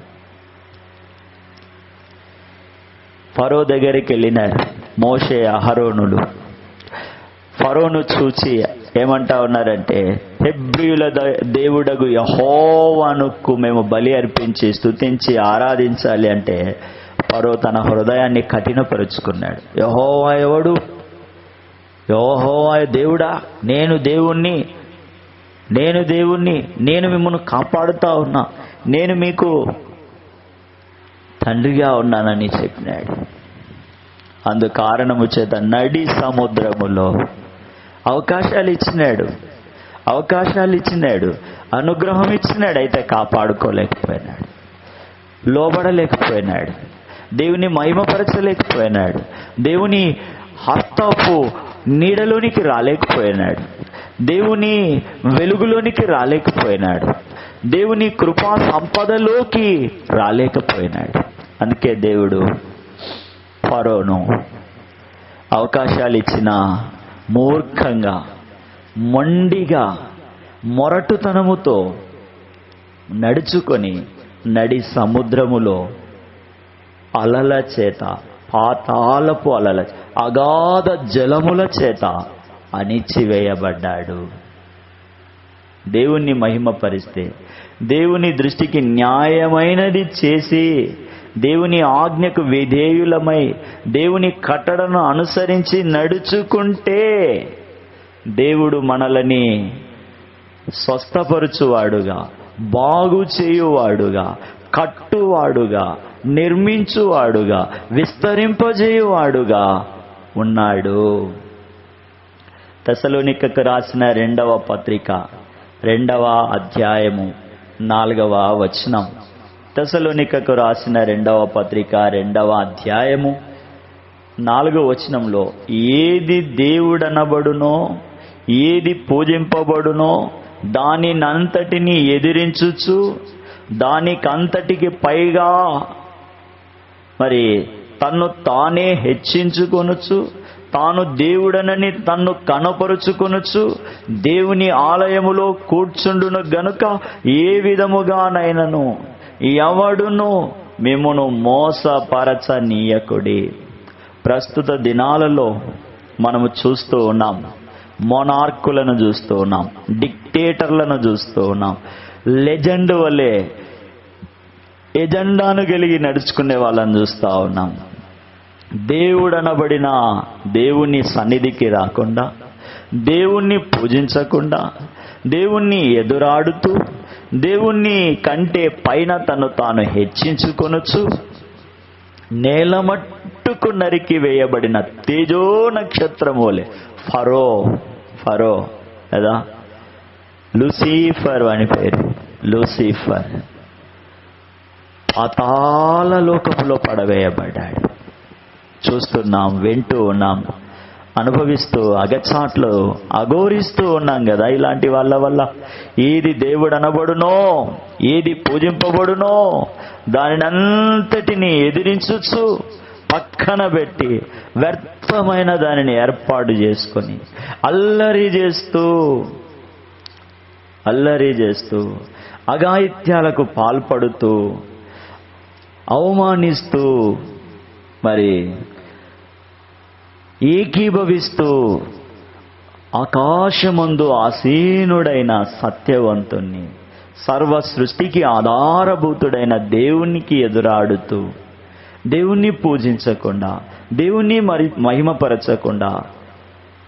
ఫరో దగ్గరికి వెళ్ళినారు మోషే అహరోనులు. ఫరోను చూచి ఏమంటా ఉన్నారంటే, హెబ్రీయుల దేవుడగు యెహోవానుకు మేము బలి అర్పించి స్తుతించి ఆరాధించాలి అంటే ఫరో తన హృదయాన్ని కఠినపరుచుకున్నాడు. యెహోవా ఎవడు? యెహోవా దేవుడా? నేను దేవుణ్ణి, నేను మిమ్మల్ని కాపాడుతా ఉన్నా, నేను మీకు తండ్రిగా ఉన్నానని చెప్పినాడు. అందు కారణము చేత నడి సముద్రములో అవకాశాలు ఇచ్చినాడు, అనుగ్రహం ఇచ్చినాడు. అయితే కాపాడుకోలేకపోయినాడు, లోబడలేకపోయినాడు, దేవుని మహిమపరచలేకపోయినాడు, దేవుని హస్తపు నీడలోనికి రాలేకపోయినాడు, దేవుని వెలుగులోనికి రాలేకపోయినాడు, దేవుని కృపా సంపదలోకి రాలేకపోయినాడు. అందుకే దేవుడు ఫరోను అవకాశాలు ఇచ్చిన మూర్ఖంగా, మొండిగా, మొరటుతనముతో నడుచుకొని నడి సముద్రములో అలల చేత, పాతాళపు అలల, అగాధ జలముల చేత అణిచివేయబడ్డాడు. దేవుణ్ణి మహిమపరిస్తే, దేవుని దృష్టికి న్యాయమైనది చేసి, దేవుని ఆజ్ఞకు విధేయులమై, దేవుని కట్టడను అనుసరించి నడుచుకుంటే దేవుడు మనలని స్వస్థపరచువాడుగా, బాగు చేయువాడుగా, కట్టువాడుగా, నిర్మించువాడుగా, విస్తరింపజేయువాడుగా ఉన్నాడు. తెస్సలోనికకు రాసిన 2వ పత్రిక 2వ అధ్యాయము 4వ వచనం. తెస్సలోనికకు రాసిన 2వ పత్రిక 2వ అధ్యాయము 4వ వచనంలో, ఏది దేవుడనబడునో, ఏది పూజింపబడునో దానినంతటిని ఎదిరించుచు, దానికంతటికి పైగా మరి తన్ను తానే హెచ్చించుకొనుచు, తాను దేవుడనని తన్ను కనపరుచుకొనుచు దేవుని ఆలయములో కూర్చుండును గనుక ఏ విధముగానైనను ఎవడును మిమ్మును మోసపరచనీయకుడి. ప్రస్తుత దినాలలో మనము చూస్తూ ఉన్నాం, మొనార్కులను చూస్తూ ఉన్నాం, డిక్టేటర్లను చూస్తూ ఉన్నాం, లెజెండ్ వలె ఎజెండాను కలిగి నడుచుకునే వాళ్ళని చూస్తూ ఉన్నాం. దేవుడనబడిన దేవుని సన్నిధికి రాకుండా, దేవుణ్ణి పూజించకుండా, దేవుణ్ణి ఎదురాడుతూ, దేవుణ్ణి కంటే పైన తను తాను హెచ్చించుకొనుచు, నేలమట్టుకు నరికి వేయబడిన తేజో నక్షత్రము వలె ఫరో కదా, లూసిఫర్ అని పేరు, లూసిఫర్ పాతాళ లోకములో పడవేయబడ్డాడు. చూస్తున్నాం, వింటూ ఉన్నాం, అనుభవిస్తూ అగచాట్లు అఘోరిస్తూ ఉన్నాం కదా. ఇలాంటి వాళ్ళ వల్ల ఏది దేవుడు అనబడునో, ఏది పూజింపబడునో దానినంతటిని ఎదిరించుచు పక్కన పెట్టి వ్యర్థమైన దానిని ఏర్పాటు చేసుకొని అల్లరి చేస్తూ అఘాయిత్యాలకు పాల్పడుతూ అవమానిస్తూ మరి ఏకీభవిస్తూ ఆకాశమందు ఆసీనుడైన సత్యవంతుణ్ణి, సర్వ సృష్టికి ఆధారభూతుడైన దేవునికి ఎదురాడుతూ, దేవుణ్ణి పూజించకుండా, దేవుణ్ణి మహిమపరచకుండా,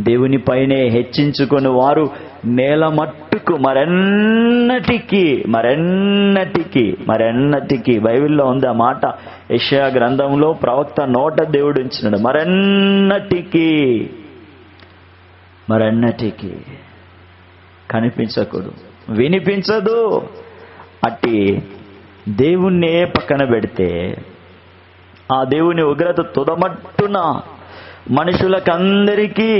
దేవునిపైనే హెచ్చించుకొని వారు నేల మట్టుకు మరెన్నటికి బైబిల్లో ఉంది ఆ మాట. యెషయా గ్రంథంలో ప్రవక్త నోట దేవుడు ఉంచినాడు, మరెన్నటికి కనిపించకూడదు, వినిపించదు. అట్టి దేవుణ్ణే పక్కన పెడితే ఆ దేవుని ఉగ్రత తుదమట్టున మనుషులకందరికీ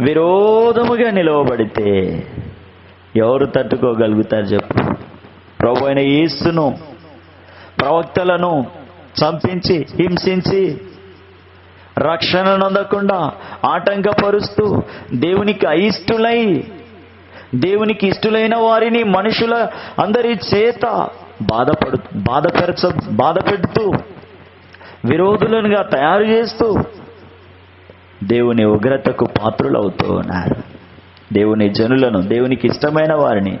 విరోధముగా నిలవబడితే ఎవరు తట్టుకోగలుగుతారు చెప్పు? ప్రభు అయిన యేసును, ప్రవక్తలను చంపించి, హింసించి, రక్షణ నొందకుండా ఆటంకపరుస్తూ, దేవునికి ఇష్టలైన వారిని మనుషుల అందరి చేత బాధ పెడుతూ, విరోధులనుగా తయారు చేస్తూ దేవుని ఉగ్రతకు పాత్రులవుతూ ఉన్నారు. దేవుని జనులను, దేవునికి ఇష్టమైన వారిని,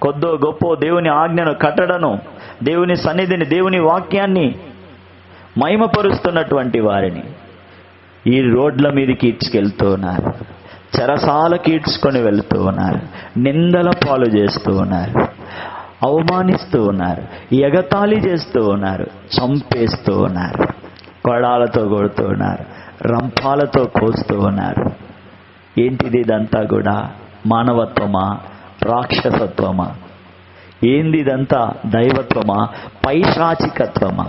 కొద్దో గొప్ప దేవుని ఆజ్ఞను, కట్టడను, దేవుని సన్నిధిని, దేవుని వాక్యాన్ని మహిమపరుస్తున్నటువంటి వారిని ఈ రోడ్ల మీదకి ఈడ్చుకెళ్తూ ఉన్నారు. చెరసాలకు ఈడ్చుకొని వెళ్తూ ఉన్నారు. నిందల పాలు చేస్తూ ఉన్నారు. అవమానిస్తూ ఉన్నారు. ఎగతాళి చేస్తూ ఉన్నారు. చంపేస్తూ ఉన్నారు. కొడాలతో కొడుతూ ఉన్నారు. రంపాలతో కోస్తూ ఉన్నారు. ఏంటిది? ఇదంతా కూడా మానవత్వమా? రాక్షసత్వమా? ఏంది ఇదంతా? దైవత్వమా? పైశాచికత్వమా?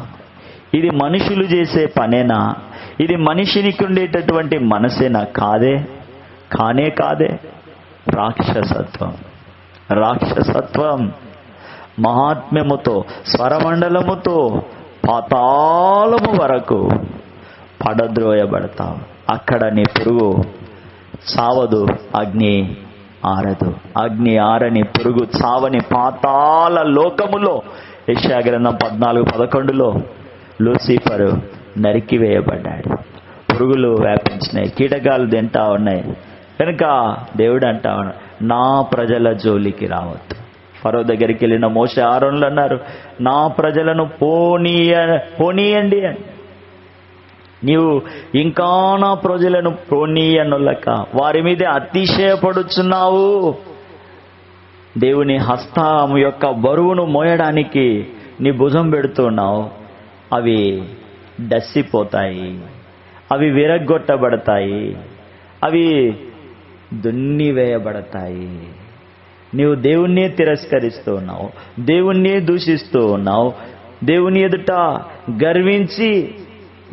ఇది మనుషులు చేసే పనేనా? ఇది మనిషినికి ఉండేటటువంటి మనసేనా? కాదే. రాక్షసత్వం మహాత్మ్యముతో, స్వరమండలముతో పాతాళము వరకు పడద్రోయబడతావు. అక్కడ నీ పురుగు చావదు, అగ్ని ఆరదు. అగ్ని ఆరని, పురుగు చావని పాతాళ లోకములో యెషయా గ్రంథం 14:11 లూసిఫరు నరికివేయబడ్డాడు. పురుగులు వ్యాపించినాయి, కీటకాలు తింటా ఉన్నాయి. కనుక దేవుడు అంటా ఉన్నాడు, నా ప్రజల జోలికి రావద్దు. ఫరో దగ్గరికి వెళ్ళిన మోషే, ఆరోనులు అన్నారు, నా ప్రజలను పోనీయండి అని. నీవు ఇంకా నా ప్రజలను పోనీయనొల్లక వారి మీదే అతిశయపడుచున్నావు. దేవుని హస్తం యొక్క బరువును మోయడానికి నీ భుజం పెడుతున్నావు. అవి డస్సిపోతాయి, అవి విరగ్గొట్టబడతాయి, అవి దున్నివేయబడతాయి. నీవు దేవుణ్ణే తిరస్కరిస్తూ ఉన్నావు, దేవుణ్ణే దూషిస్తూ ఉన్నావు. దేవుని ఎదుట గర్వించి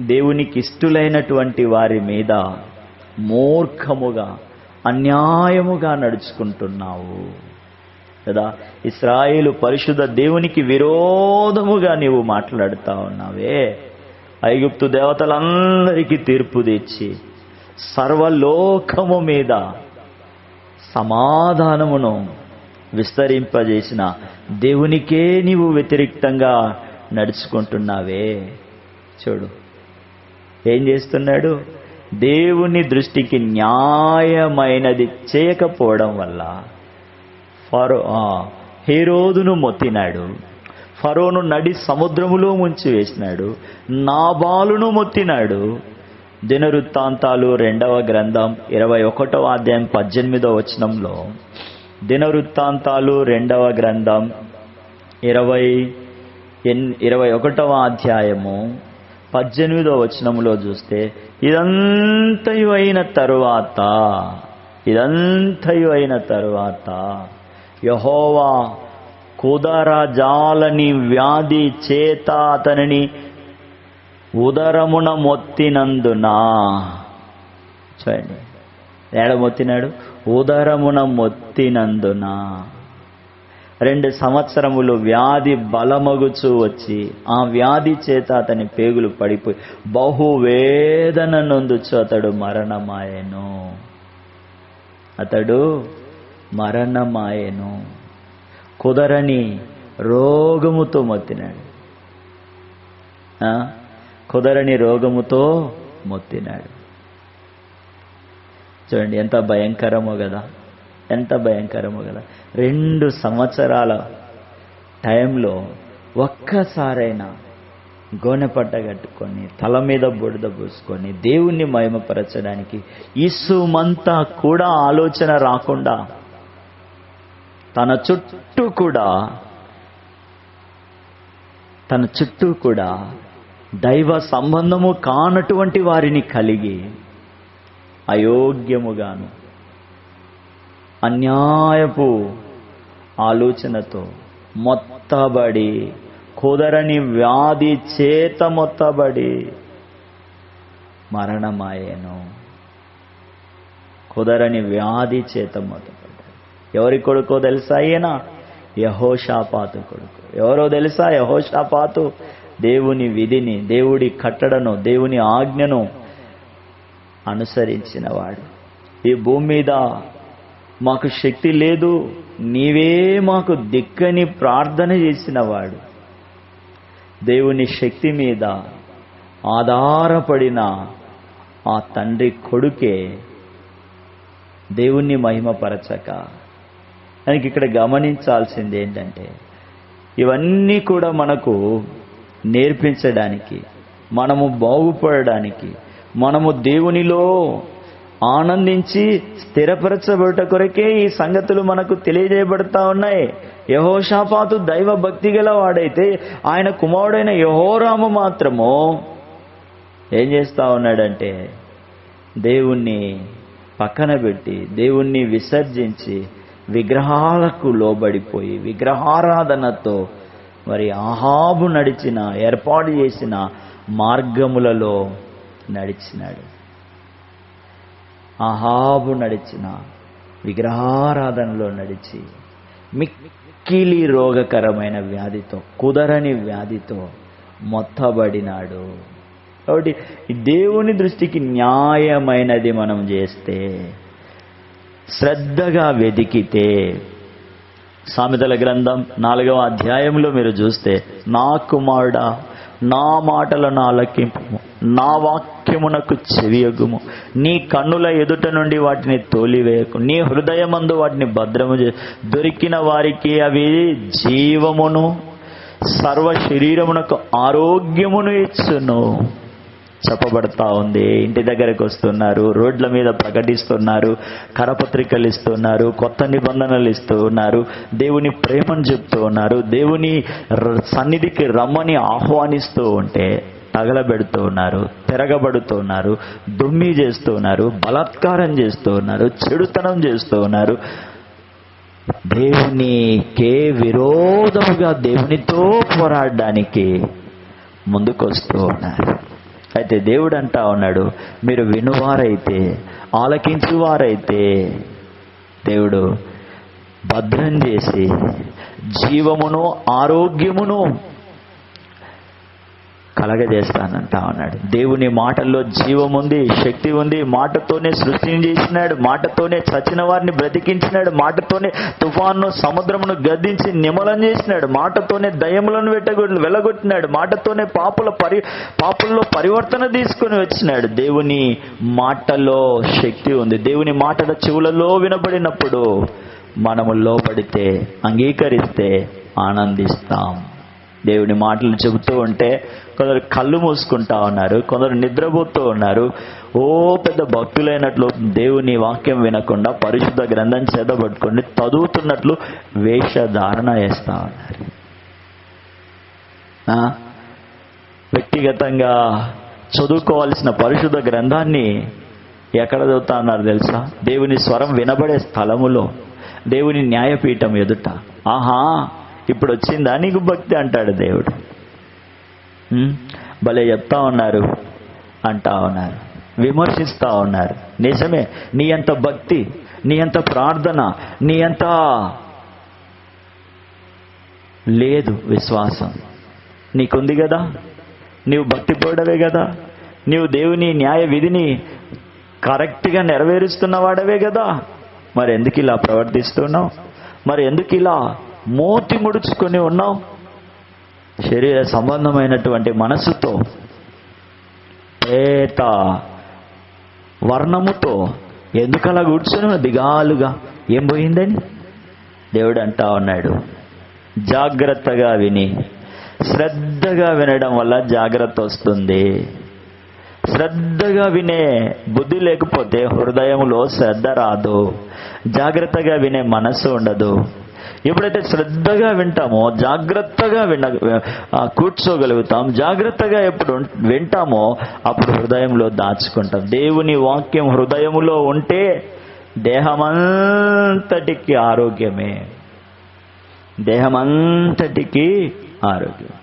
దేవునికి ఇష్టలైనటువంటి వారి మీద మూర్ఖముగా, అన్యాయముగా నడుచుకుంటున్నావు కదా. ఇశ్రాయేలు పరిశుద్ధ దేవునికి విరోధముగా నీవు మాట్లాడుతూ ఉన్నావే. ఐగుప్తు దేవతలందరికీ తీర్పు తెచ్చి సర్వలోకము మీద సమాధానమును విస్తరింపజేసిన దేవునికే నీవు వ్యతిరేక్తంగా నడుచుకుంటున్నావే. చూడు ఏం చేస్తున్నాడు? దేవుని దృష్టికి న్యాయమైనది చేయకపోవడం వల్ల హేరోదును మొత్తినాడు. ఫరోను నడి సముద్రములో ముంచి వేసినాడు. నాబాలును మొత్తినాడు. దినవృత్తాంతాలు 2వ గ్రంథం 21వ అధ్యాయం 18వ వచనంలో, దినవృత్తాంతాలు 2వ గ్రంథం 21వ అధ్యాయము 18వ వచనంలో చూస్తే, ఇదంతయు అయిన తరువాత యెహోవా కుదరజాలని వ్యాధి చేత అతనిని ఉదరమున మొత్తినందున. చూడండి, ఏడ మొత్తినాడు? ఉదరమున మొత్తినందున. 2 సంవత్సరములు వ్యాధి బలమగుచూ వచ్చి ఆ వ్యాధి చేత అతని పేగులు పడిపోయి బహువేదన నొందుచు అతడు మరణమాయెను. కుదరని రోగముతో మొత్తినాడు. కుదరని రోగముతో మొత్తినాడు. చూడండి ఎంత భయంకరమో కదా, ఎంత భయంకరమో కదా. 2 సంవత్సరాల టైంలో ఒక్కసారైనా గోనెపట్ట కట్టుకొని తల మీద బురద పూసుకొని దేవుణ్ణి మహిమపరచడానికి ఇసుమంతా కూడా ఆలోచన రాకుండా తన చుట్టూ కూడా దైవ సంబంధము కానటువంటి వారిని కలిగి అయోగ్యముగాను అన్యాయపు ఆలోచనతో మొత్తబడి కుదరని వ్యాధి చేత మొత్తబడి మరణమాయెను. కుదరని వ్యాధి చేత మొదలుపడ్డాడు. ఎవరి కొడుకో తెలుసా? ఈయన యెహోషాపాతు కొడుకు. ఎవరో తెలుసా? యెహోషాపాతు దేవుని విధిని, దేవుడి కట్టడను, దేవుని ఆజ్ఞను అనుసరించిన వాడు. ఈ భూమి మీద మాకు శక్తి లేదు, నీవే మాకు దిక్కని ప్రార్థన చేసిన వాడు. దేవుని శక్తి మీద ఆధారపడిన ఆ తండ్రి కొడుకే దేవుణ్ణి మహిమపరచక. దానికి ఇక్కడ గమనించాల్సింది ఏంటంటే, ఇవన్నీ కూడా మనకు నేర్పించడానికి, మనము బాగుపడడానికి, మనము దేవునిలో ఆనందించి స్థిరపరచబడట కొరకే ఈ సంగతులు మనకు తెలియజేయబడతా ఉన్నాయి. యెహోషాపాతు దైవ భక్తి గల వాడైతే ఆయన కుమారుడైన యెహోరాము మాత్రము ఏం చేస్తా ఉన్నాడంటే, దేవుణ్ణి పక్కన పెట్టి, దేవుణ్ణి విసర్జించి, విగ్రహాలకు లోబడిపోయి, విగ్రహారాధనతో మరి అహాబు నడిచిన, ఏర్పాటు చేసిన మార్గములలో నడిచినాడు. అహాబు నడిచిన విగ్రహారాధనలో నడిచి మిక్కిలి రోగకరమైన వ్యాధితో, కుదరని వ్యాధితో మొత్తబడినాడు. కాబట్టి దేవుని దృష్టికి న్యాయమైనది మనం చేస్తే, శ్రద్ధగా వెదికితే, సామెతల గ్రంథం 4వ అధ్యాయంలో మీరు చూస్తే, నా కుమారుడా నా మాటలను ఆలకింపుము, నా వాక్యమునకు చెవియొగ్గుము, నీ కన్నుల ఎదుట నుండి వాటిని తోలివేయకు, నీ హృదయమందు వాటిని భద్రము దొరికిన వారికి అవి జీవమును సర్వ శరీరమునకు ఆరోగ్యమును ఇచ్చును చెప్పబడతా ఉంది. ఇంటి దగ్గరకు వస్తున్నారు, రోడ్ల మీద ప్రకటిస్తున్నారు, కరపత్రికలు ఇస్తున్నారు, కొత్త నిబంధనలు ఇస్తూ ఉన్నారు, దేవుని ప్రేమను చెప్తూ ఉన్నారు, దేవుని సన్నిధికి రమ్మని ఆహ్వానిస్తూ ఉంటే తగలబెడుతూ ఉన్నారు, తిరగబడుతూ ఉన్నారు, దుమ్మి చేస్తూ ఉన్నారు, బలాత్కారం చేస్తూ ఉన్నారు, చెడుతనం చేస్తూ ఉన్నారు. దేవునికే విరోధముగా దేవునితో పోరాడడానికి ముందుకొస్తూ ఉన్నారు. అయితే దేవుడు అంటా ఉన్నాడు, మీరు వినువారైతే, ఆలకించువారైతే దేవుడు భద్రం చేసి జీవమును ఆరోగ్యమును కలగజేస్తానంటా ఉన్నాడు. దేవుని మాటల్లో జీవం ఉంది, శక్తి ఉంది. మాటతోనే సృష్టిని చేసినాడు, మాటతోనే చచ్చిన వారిని బ్రతికించినాడు, మాటతోనే తుఫాను సముద్రమును గద్దించి నిమలం చేసినాడు, మాటతోనే దయ్యములను వెళ్ళగొట్టినాడు, మాటతోనే పాపుల్లో పరివర్తన తీసుకొని వచ్చినాడు. దేవుని మాటలో శక్తి ఉంది. దేవుని మాటల చెవులలో వినబడినప్పుడు మనము లోపడితే, అంగీకరిస్తే ఆనందిస్తాం. దేవుని మాటలు చెబుతూ ఉంటే కొందరు కళ్ళు మూసుకుంటా ఉన్నారు, కొందరు నిద్రపోతూ ఉన్నారు. ఓ పెద్ద భక్తులైనట్లు దేవుని వాక్యం వినకుండా పరిశుద్ధ గ్రంథం చేతబట్టుకొని చదువుతున్నట్లు వేషధారణ వేస్తా ఉన్నారు. వ్యక్తిగతంగా చదువుకోవాల్సిన పరిశుద్ధ గ్రంథాన్ని ఎక్కడ చదువుతా ఉన్నారు తెలుసా? దేవుని స్వరం వినబడే స్థలములో, దేవుని న్యాయపీఠం ఎదుట. ఆహా, ఇప్పుడు వచ్చిందా నీకు భక్తి అంటాడు దేవుడు. భలే చెప్తా ఉన్నారు, అంటా ఉన్నారు, విమర్శిస్తా ఉన్నారు. నిజమే, నీ అంత భక్తి, నీ అంత ప్రార్థన, నీ అంత లేదు విశ్వాసం నీకుంది కదా, నీవు భక్తి పడవే కదా, నీవు దేవుని న్యాయ విధిని కరెక్ట్గా నెరవేరుస్తున్నవాడవే కదా, మరి ఎందుకు ఇలా ప్రవర్తిస్తున్నావు? మరి ఎందుకు ఇలా మోతి ముడుచుకొని ఉన్నావు? శరీర సంబంధమైనటువంటి మనసుతో, పేత వర్ణముతో ఎందుకలా కూర్చొని దిగాలుగా ఏం పోయిందని దేవుడు అంటా ఉన్నాడు. జాగ్రత్తగా విని, శ్రద్ధగా వినడం వల్ల జాగ్రత్త వస్తుంది. శ్రద్ధగా వినే బుద్ధి లేకపోతే హృదయంలో శ్రద్ధ రాదు, జాగ్రత్తగా వినే మనసు ఉండదు. ఎప్పుడైతే శ్రద్ధగా వింటామో, జాగ్రత్తగా కూర్చోగలుగుతాం. జాగ్రత్తగా ఎప్పుడు వింటామో అప్పుడు హృదయంలో దాచుకుంటాం. దేవుని వాక్యం హృదయములో ఉంటే దేహమంతటికి ఆరోగ్యమే, దేహమంతటికి ఆరోగ్యం.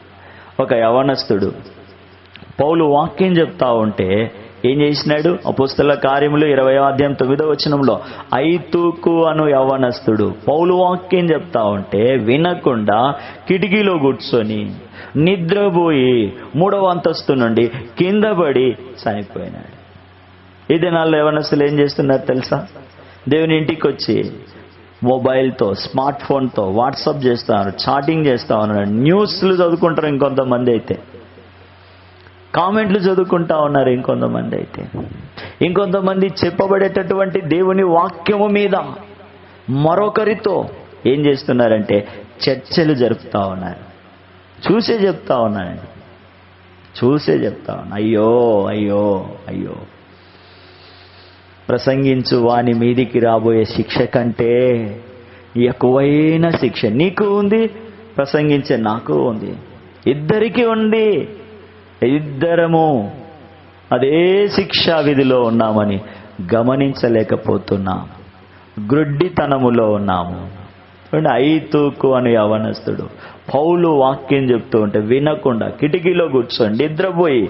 ఒక యవనస్తుడు పౌలు వాక్యం చెప్తా ఉంటే ఏం చేసినాడు? అపోస్తలుల కార్యములు 20:9 ఐతుకు అను యవ్వనస్తుడు పౌలు వాక్యం చెప్తా ఉంటే వినకుండా కిటికీలో కూర్చొని నిద్రపోయి 3వ అంతస్తు నుండి కింద పడి చనిపోయినాడు. ఈ దినాల్లో యవ్వనస్తులు ఏం చేస్తున్నారు తెలుసా? దేవుని ఇంటికి వచ్చి మొబైల్తో, స్మార్ట్ ఫోన్తో వాట్సాప్ చేస్తా ఉన్నారు, చాటింగ్ చేస్తా ఉన్నారు, న్యూస్లు చదువుకుంటారు ఇంకొంతమంది అయితే, కామెంట్లు చదువుకుంటా ఉన్నారు ఇంకొంతమంది అయితే, ఇంకొంతమంది చెప్పబడేటటువంటి దేవుని వాక్యము మీద మరొకరితో ఏం చేస్తున్నారంటే చర్చలు జరుపుతా ఉన్నారు. చూసే చెప్తా ఉన్నానండి, చూసే చెప్తా ఉన్నా. అయ్యో అయ్యో అయ్యో, ప్రసంగించు వాని మీదికి రాబోయే శిక్ష కంటే ఎక్కువైన శిక్ష నీకు ఉంది, ప్రసంగించే నాకు ఉంది, ఇద్దరికీ ఉంది. ఇద్దరము అదే శిక్షా విధిలో ఉన్నామని గమనించలేకపోతున్నాం, గ్రుడ్డితనములో ఉన్నాము. ఐతుకు అని యవ్వనస్తుడు పౌలు వాక్యం చెప్తూ ఉంటే వినకుండా కిటికీలో కూర్చొని నిద్రపోయి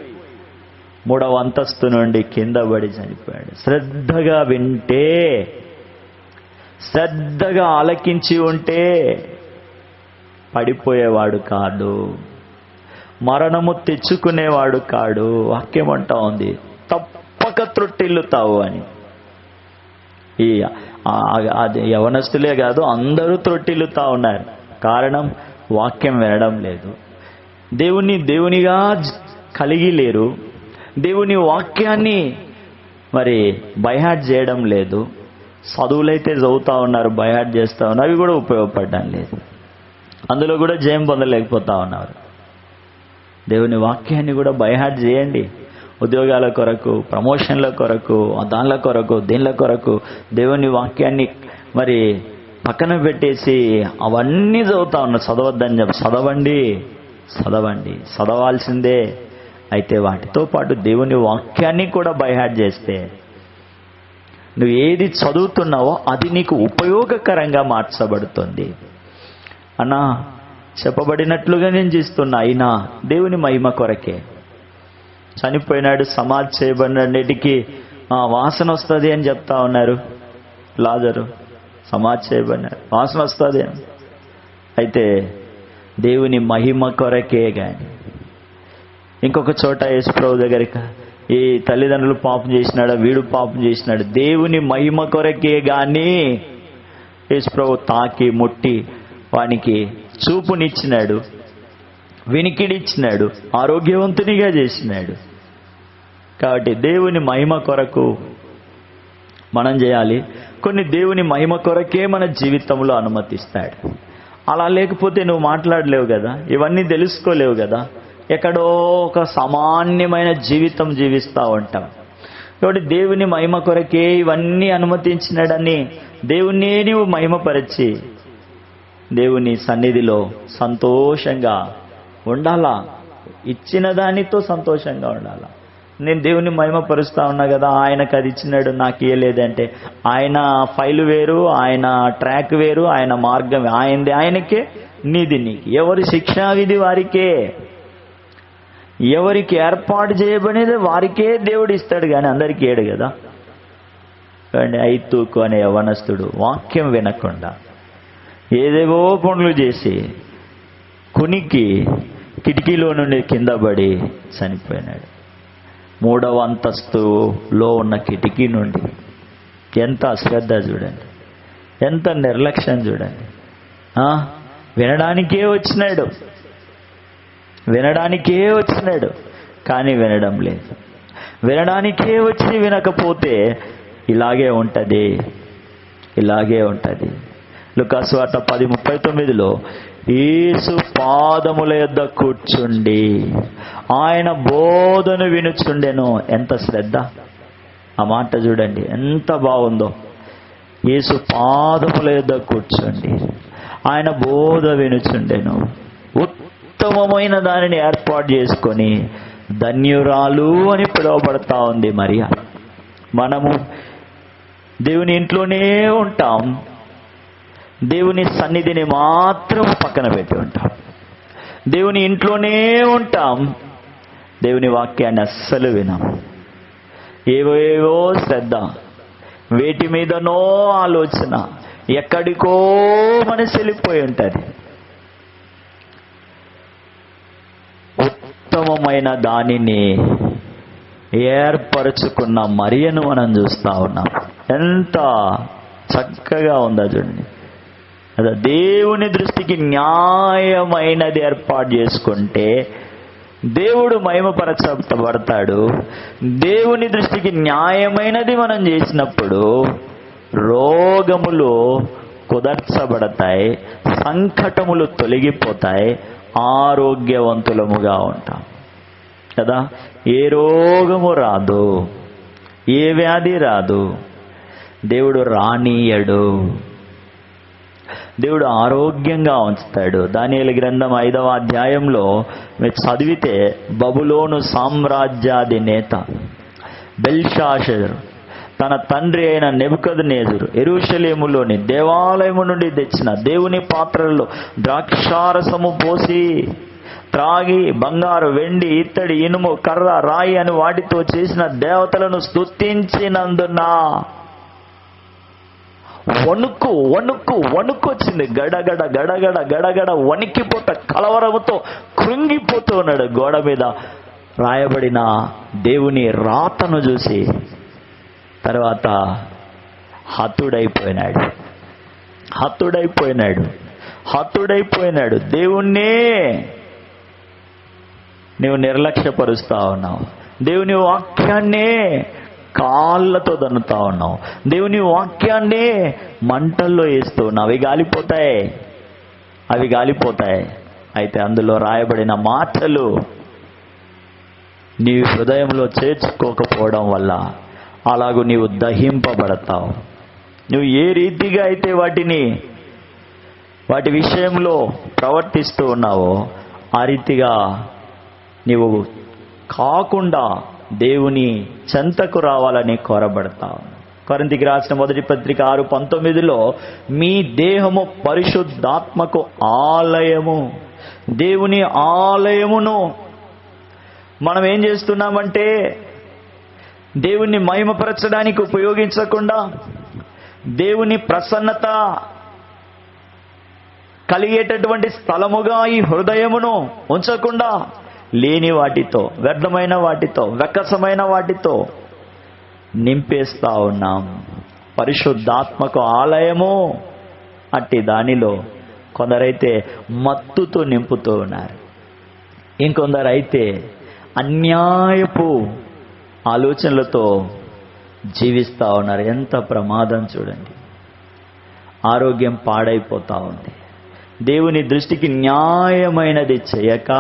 3వ అంతస్తు నుండి కింద పడి చనిపోయాడు. శ్రద్ధగా వింటే, శ్రద్ధగా ఆలకించి ఉంటే పడిపోయేవాడు కాడు, మరణము తెచ్చుకునేవాడు కాడు. వాక్యం అంటా ఉంది తప్పక త్రొట్టిల్లుతావు అని. ఈ యవనస్తులే కాదు, అందరూ త్రొట్టిల్లుతా ఉన్నారు. కారణం వాక్యం వినడం లేదు, దేవునిగా కలిగి లేరు, దేవుని వాక్యాన్ని మరి బైహార్ట్ చేయడం లేదు. చదువులైతే చదువుతా ఉన్నారు, బైహార్ట్ చేస్తూ ఉన్నారు, అవి కూడా ఉపయోగపడడం లేదు, అందులో కూడా జయం పొందలేకపోతా ఉన్నారు. దేవుని వాక్యాన్ని కూడా బైహార్ట్ చేయండి. ఉద్యోగాల కొరకు, ప్రమోషన్ల కొరకు, దానిల కొరకు, దీనిల కొరకు దేవుని వాక్యాన్ని మరి పక్కన పెట్టేసి అవన్నీ చదువుతా ఉన్నారు. చదవద్దని చెప్పి చదవండి, చదవాల్సిందే. అయితే వాటితో పాటు దేవుని వాక్యాన్ని కూడా బైహార్ట్ చేస్తే నువ్వు ఏది చదువుతున్నావో అది నీకు ఉపయోగకరంగా మార్చబడుతుంది. అన్నా చెప్పబడినట్లుగా నేను చేస్తున్నా, అయినా దేవుని మహిమ కొరకే. చనిపోయినాడు, సమాధి చేయబడినటికి వాసన వస్తుంది అని చెప్తా ఉన్నారు. లాజరు సమాధి చేయబడినాడు, వాసన వస్తుంది అని. అయితే దేవుని మహిమ కొరకే గాని. ఇంకొక చోట యేసుప్రభు దగ్గరికి ఈ తల్లిదండ్రులు పాపం చేసినాడు, వీడు పాపం చేసినాడు, దేవుని మహిమ కొరకే గాని యేసుప్రభు తాకి ముట్టి వానికి చూపునిచ్చినాడు, వినికిడిచ్చినాడు, ఆరోగ్యవంతునిగా చేసినాడు. కాబట్టి దేవుని మహిమ కొరకు మనం చేయాలి. కొన్ని దేవుని మహిమ కొరకే మన జీవితంలో అనుమతిస్తాడు. అలా లేకపోతే నువ్వు మాట్లాడలేవు కదా, ఇవన్నీ తెలుసుకోలేవు కదా, ఎక్కడో ఒక సామాన్యమైన జీవితం జీవిస్తూ ఉంటాం. కాబట్టి దేవుని మహిమ కొరకే ఇవన్నీ అనుమతించినాడని దేవుణ్ణే నువ్వు మహిమపరిచి దేవుని సన్నిధిలో సంతోషంగా ఉండాలా, ఇచ్చిన దానితో సంతోషంగా ఉండాలా. నేను దేవుని మహిమపరుస్తా ఉన్నా కదా, ఆయనకు అది ఇచ్చినాడు నాకు ఇయ్యలేదంటే ఆయన ఫైలు వేరు, ఆయన ట్రాక్ వేరు, ఆయన మార్గం ఆయనది ఆయనకే, నీది నీకు. ఎవరి శిక్షా విధి వారికే, ఎవరికి ఏర్పాటు చేయబడినది వారికే దేవుడు ఇస్తాడు కానీ అందరికీ ఏడు కదా. కానీ ఐతుకు అనే యవ్వనస్తుడు వాక్యం వినకుండా ఏదేవో పనులు చేసి కునికి కిటికీలో నుండి కింద పడి చనిపోయినాడు. 3వ అంతస్తులో ఉన్న కిటికీ నుండి. ఎంత అశ్రద్ధ చూడండి, ఎంత నిర్లక్ష్యం చూడండి. వినడానికే వచ్చినాడు కానీ వినడం లేదు. వినడానికే వచ్చి వినకపోతే ఇలాగే ఉంటుంది. లూకాసు వార్త 10:39 యేసు పాదముల యొద్ద కూర్చుండి ఆయన బోధను వినుచుండెను. ఎంత శ్రద్ధ! ఆ మాట చూడండి ఎంత బాగుందో. యేసు పాదముల యొద్ద కూర్చుండి ఆయన బోధ వినుచుండెను. ఉత్తమమైన దానిని ఏర్పాటు చేసుకొని ధన్యురాలు అని పిలువబడతా ఉంది మరియా. మనము దేవుని ఇంట్లోనే ఉంటాం, దేవుని సన్నిధిని మాత్రం పక్కన పెట్టి ఉంటాం. దేవుని ఇంట్లోనే ఉంటాం, దేవుని వాక్యాన్ని అస్సలు వినాం. ఏవేవో శ్రద్ధ, వేటి మీదనో ఆలోచన, ఎక్కడికో మనసు వెళ్ళిపోయి ఉంటుంది. ఉత్తమమైన దానిని ఏర్పరచుకున్న మరియను మనం చూస్తా ఉన్నాం. ఎంత చక్కగా ఉందా చూడండి. అదే దేవుని దృష్టికి న్యాయమైనది ఏర్పాటు చేసుకుంటే దేవుడు మహిమపరచబడతాడు. దేవుని దృష్టికి న్యాయమైనది మనం చేసినప్పుడు రోగములు కుదర్చబడతాయి, సంకటములు తొలగిపోతాయి, ఆరోగ్యవంతులముగా ఉంటాం కదా. ఏ రోగము రాదు, ఏ వ్యాధి రాదు, దేవుడు రానీయడు. దేవుడు ఆరోగ్యంగా ఉంచుతాడు. దానియేలు గ్రంథం 5వ అధ్యాయంలో మీరు చదివితే బబులోను సామ్రాజ్యాధినేత బెల్షాషరు తన తండ్రి అయిన నెబుకద్నెజరు యెరూషలేములోని దేవాలయము నుండి తెచ్చిన దేవుని పాత్రల్లో ద్రాక్షారసము పోసి త్రాగి బంగారు, వెండి, ఇత్తడి, ఇనుము, కర్ర, రాయి అని వాటితో చేసిన దేవతలను స్తుతించినందున వణుకు వణుకు వణుకు వచ్చింది. గడగడ గడగడ గడగడ వణికిపోతా కలవరముతో కృంగిపోతూ ఉన్నాడు. గోడ మీద రాయబడిన దేవుని రాతను చూసి తర్వాత హతుడైపోయినాడు. దేవుణ్ణే నీవు నిర్లక్ష్యపరుస్తా ఉన్నావు. దేవుని వాక్యాన్నే కాళ్ళతో దన్నుతా ఉన్నావు. దేవుని వాక్యాన్నే మంటల్లో వేస్తూ ఉన్నావు. అవి గాలిపోతాయి. అయితే అందులో రాయబడిన మాటలు నీ హృదయంలో చేర్చుకోకపోవడం వల్ల అలాగూ నీవు దహింపబడతావు. నువ్వు ఏ రీతిగా అయితే వాటి విషయంలో ప్రవర్తిస్తూ ఉన్నావో ఆ రీతిగా నీవు కాకుండా దేవుని చెంతకు రావాలని కోరబడతావు. కొరింథీకి రాసిన మొదటి పత్రిక 6:19 మీ దేహము పరిశుద్ధాత్మకు ఆలయము. దేవుని ఆలయమును మనం ఏం చేస్తున్నామంటే దేవుణ్ణి మహిమపరచడానికి ఉపయోగించకుండా, దేవుని ప్రసన్నత కలిగేటటువంటి స్థలముగా ఈ హృదయమును ఉంచకుండా లేని వాటితో, వ్యర్థమైన వాటితో, వెక్కసమైన వాటితో నింపేస్తా ఉన్నాం. పరిశుద్ధాత్మకు ఆలయము అట్టి దానిలో కొందరైతే మత్తుతో నింపుతూ ఉన్నారు, ఇంకొందరైతే అన్యాయపు ఆలోచనలతో జీవిస్తూ ఉన్నారు. ఎంత ప్రమాదం చూడండి. ఆరోగ్యం పాడైపోతూ ఉంది. దేవుని దృష్టికి న్యాయమైనది చేయక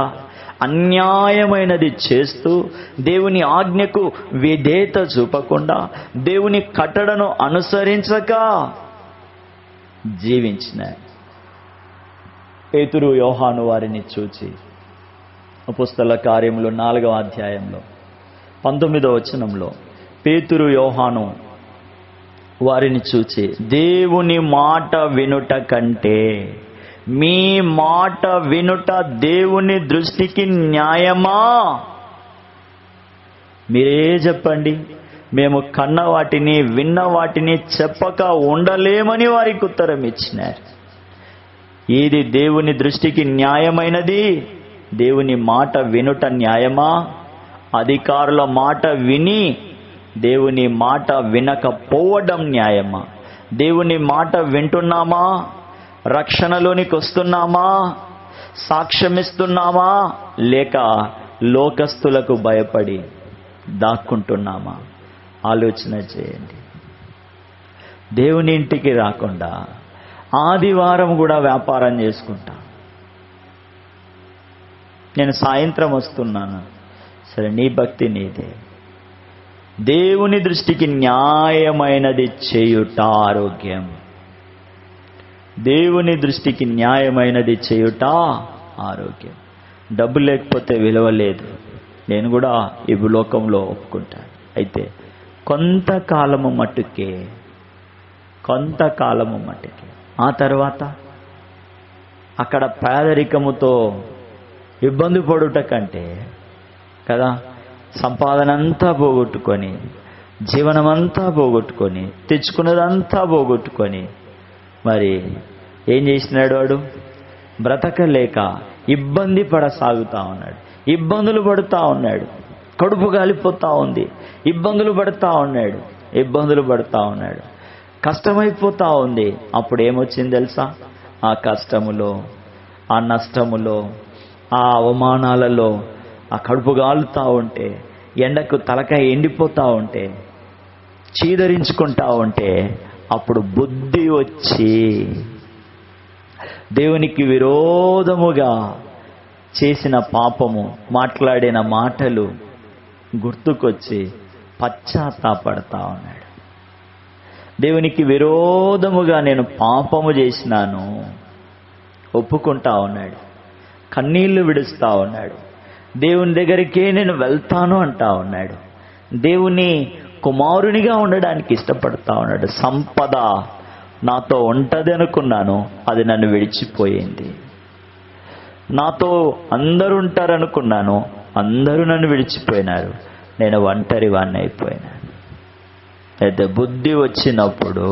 అన్యాయమైనది చేస్తూ, దేవుని ఆజ్ఞకు విధేయత చూపకుండా, దేవుని కట్టడను అనుసరించక జీవించినారు. పేతురు, యోహాను వారిని చూచి అపోస్తల కార్యములు 4వ అధ్యాయంలో 19వ వచనంలో పేతురు, యోహాను వారిని చూచి దేవుని మాట వినుట కంటే మీ మాట వినుట దేవుని దృష్టికి న్యాయమా? మీరే చెప్పండి. మేము కన్న వాటిని విన్న వాటిని చెప్పక ఉండలేమని వారికి ఉత్తరం ఇచ్చినారు. ఏది దేవుని దృష్టికి న్యాయమైనది? దేవుని మాట వినుట న్యాయమా? అధికారుల మాట విని దేవుని మాట వినకపోవడం న్యాయమా? దేవుని మాట వింటున్నామా? రక్షణలోనికి వస్తున్నామా? సాక్ష్యమిస్తున్నామా? లేక లోకస్తులకు భయపడి దాక్కుంటున్నామా? ఆలోచన చేయండి. దేవుని ఇంటికి రాకుండా ఆదివారం కూడా వ్యాపారం చేసుకుంటా. నేను సాయంత్రం వస్తున్నాను, సరే నీ భక్తి నీదే. దేవుని దృష్టికి న్యాయమైనది చేయుట ఆరోగ్యం. దేవుని దృష్టికి న్యాయమైనది చేయుట ఆరోగ్యం. డబ్బు లేకపోతే విలువ లేదు, నేను కూడా ఈ లోకంలో ఒప్పుకుంటాను. అయితే కొంతకాలము మట్టుకే ఆ తర్వాత అక్కడ పేదరికముతో ఇబ్బంది పడుట కంటే కదా, సంపాదన అంతా పోగొట్టుకొని జీవనమంతా పోగొట్టుకొని, తెచ్చుకున్నదంతా పోగొట్టుకొని మరి ఏం చేసినాడు వాడు? బ్రతకలేక ఇబ్బంది పడసాగుతా ఉన్నాడు, ఇబ్బందులు పడుతూ ఉన్నాడు, కడుపు గాలిపోతూ ఉంది, ఇబ్బందులు పడుతూ ఉన్నాడు, కష్టమైపోతూ ఉంది. అప్పుడు ఏమొచ్చింది తెలుసా? ఆ కష్టములో, ఆ నష్టములో, ఆ అవమానాలలో, ఆ కడుపు గాలుతూ ఉంటే, ఎండకు తలకాయ ఎండిపోతూ ఉంటే, చీదరించుకుంటా ఉంటే, అప్పుడు బుద్ధి వచ్చి దేవునికి విరోధముగా చేసిన పాపము, మాట్లాడిన మాటలు గుర్తుకొచ్చి పశ్చాత్తాపడతా ఉన్నాడు. దేవునికి విరోధముగా నేను పాపము చేసినాను ఒప్పుకుంటా ఉన్నాడు, కన్నీళ్లు విడుస్తా ఉన్నాడు, దేవుని దగ్గరికే నేను వెళ్తాను అంటా ఉన్నాడు, దేవుని కుమారునిగా ఉండడానికి ఇష్టపడతా ఉన్నాడు. సంపద నాతో ఉంటది అనుకున్నాను, అది నన్ను విడిచిపోయింది. నాతో అందరూ ఉంటారనుకున్నాను, అందరూ నన్ను విడిచిపోయినారు, నేను ఒంటరి వాణ్ణి అయిపోయినాను. అయితే బుద్ధి వచ్చినప్పుడు,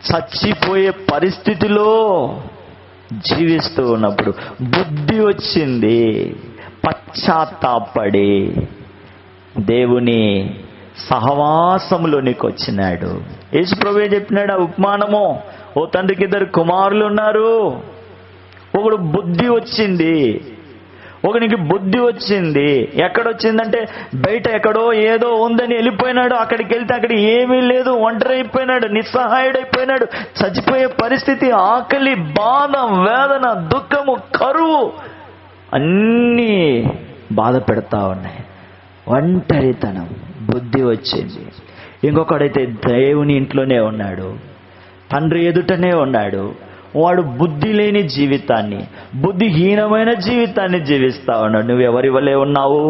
చచ్చిపోయే పరిస్థితిలో జీవిస్తూ ఉన్నప్పుడు బుద్ధి వచ్చింది, పశ్చాత్తాపడి దేవుని సహవాసంలోనికి వచ్చినాడు. యేసు ప్రభువే చెప్పినాడు ఆ ఉపమానము. ఓ తండ్రికి 2 కుమారులు ఉన్నారు, ఒకడు బుద్ధి వచ్చింది, ఒకనికి బుద్ధి వచ్చింది. ఎక్కడొచ్చిందంటే బయట ఎక్కడో ఏదో ఉందని వెళ్ళిపోయినాడు. అక్కడికి వెళ్తే అక్కడ ఏమీ లేదు, ఒంటరి అయిపోయినాడు, నిస్సహాయుడైపోయినాడు, చచ్చిపోయే పరిస్థితి, ఆకలి, బాధ, వేదన, దుఃఖము, కరువు అన్నీ బాధ పెడతా ఉన్నాయి. ఒంటరితనం, బుద్ధి వచ్చింది. ఇంకొకడైతే దేవుని ఇంట్లోనే ఉన్నాడు, తండ్రి ఎదుటనే ఉన్నాడు, వాడు బుద్ధి లేని జీవితాన్ని, బుద్ధిహీనమైన జీవితాన్ని జీవిస్తా ఉన్నాడు. నువ్వు ఎవరి వలె ఉన్నావు?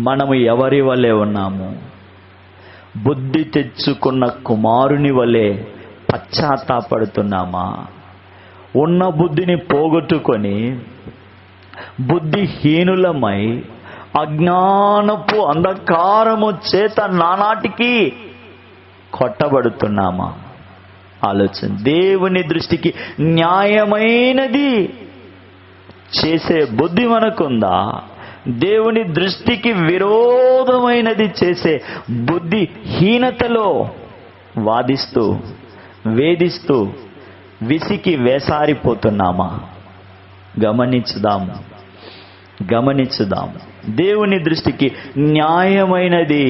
మనము ఎవరి వలె ఉన్నాము? బుద్ధి తెచ్చుకున్న కుమారుని వలె పశ్చాత్తాపడుతున్నామా? ఉన్న బుద్ధిని పోగొట్టుకొని బుద్ధిహీనులమై అజ్ఞానపు అంధకారము చేత నానాటికి కొట్టబడుతున్నామా? ఆలోచన. దేవుని దృష్టికి న్యాయమైనది చేసే బుద్ధి మనకుందా? దేవుని దృష్టికి విరోధమైనది చేసే బుద్ధిహీనతలో వాదిస్తూ, వేధిస్తూ, విసికి వేసారిపోతున్నామా? గమనించుదాం. దేవుని దృష్టికి న్యాయమైనది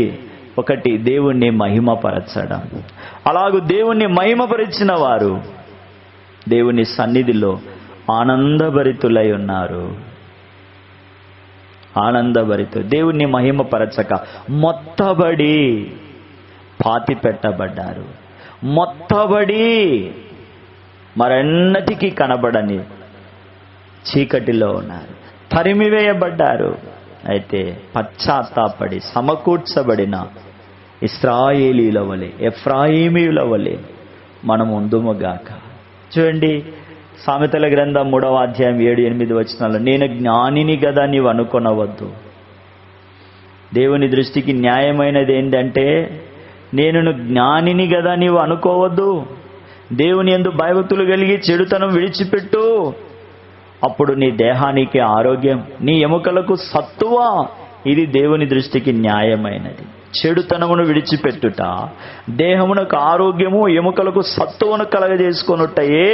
ఒకటి, దేవుణ్ణి మహిమపరచడం. అలాగూ దేవుణ్ణి మహిమపరిచిన వారు దేవుని సన్నిధిలో ఆనందభరితులై ఉన్నారు. దేవుణ్ణి మహిమపరచక మొత్తబడి పాతి పెట్టబడ్డారు. మొత్తబడి మరెన్నటికీ కనబడని చీకటిలో ఉన్నారు, తరిమివేయబడ్డారు. అయితే పశ్చాత్తాపడి సమకూర్చబడిన ఇశ్రాయేలీల వలె, ఎఫ్రాయిమీయుల వలె మనం ఉందుముగాక. చూడండి, సామెతల గ్రంథం 3వ అధ్యాయం 7-8 వచనాల్లో, నేను జ్ఞానిని గదా నీవు అనుకొనవద్దు. దేవుని దృష్టికి న్యాయమైనది ఏంటంటే, నేను జ్ఞానిని గదా నీవు అనుకోవద్దు. దేవుని యందు భయభక్తులు కలిగి చెడుతనం విడిచిపెట్టు, అప్పుడు నీ దేహానికి ఆరోగ్యం, నీ ఎముకలకు సత్తువ. ఇది దేవుని దృష్టికి న్యాయమైనది. చెడుతనమును విడిచిపెట్టుట దేహమునకు ఆరోగ్యము, ఎముకలకు సత్తువను కలగజేసుకొనుటయే.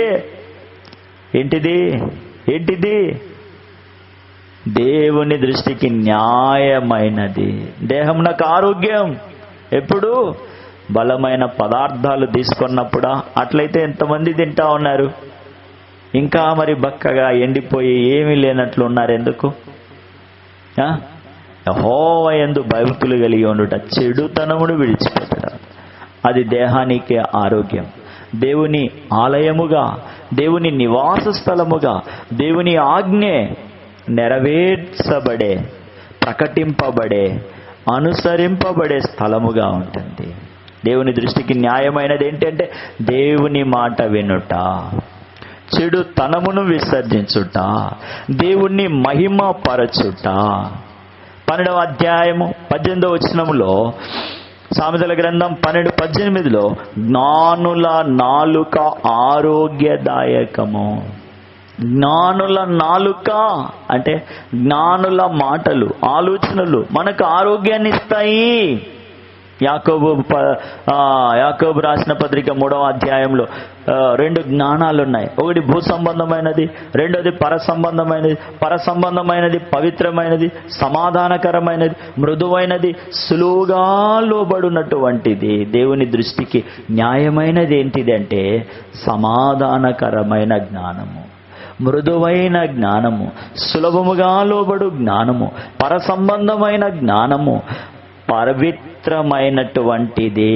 ఏంటిది? దేవుని దృష్టికి న్యాయమైనది. దేహమునకు ఆరోగ్యం ఎప్పుడు? బలమైన పదార్థాలు తీసుకున్నప్పుడా? అట్లయితే ఎంతమంది తింటా ఉన్నారు? ఇంకా మరి బక్కగా ఎండిపోయి ఏమీ లేనట్లు ఉన్నారు. ఎందుకు? యెహోవా యందు భయభక్తులు కలిగి ఉండుట, చెడుతనమును విడిచిపెట్టడం, అది దేహానికి ఆరోగ్యం. దేవుని ఆలయముగా, దేవుని నివాస స్థలముగా, దేవుని ఆజ్ఞే నెరవేర్చబడే, ప్రకటింపబడే, అనుసరింపబడే స్థలముగా ఉంటుంది. దేవుని దృష్టికి న్యాయమైనది ఏంటంటే దేవుని మాట వినుట, చెడుతనమును విసర్జించుట, దేవుణ్ణి మహిమ పరచుట, 12వ అధ్యాయము 18వ వచనములో, సామెతల గ్రంథం 12:18లో, జ్ఞానుల నాలుక ఆరోగ్యదాయకము. జ్ఞానుల నాలుక అంటే జ్ఞానుల మాటలు, ఆలోచనలు మనకు ఆరోగ్యాన్ని ఇస్తాయి. యాకోబు రాసిన పత్రిక 3వ అధ్యాయంలో 2 జ్ఞానాలు ఉన్నాయి. ఒకటి భూ సంబంధమైనది, రెండోది పరసంబంధమైనది. పరసంబంధమైనది పవిత్రమైనది, సమాధానకరమైనది, మృదువైనది, సులువుగా లోబడినటువంటిది. దేవుని దృష్టికి న్యాయమైనది ఏంటిది అంటే సమాధానకరమైన జ్ఞానము, మృదువైన జ్ఞానము, సులభముగా లోబడు జ్ఞానము, పరసంబంధమైన జ్ఞానము, పవిత్రమైనటువంటిది,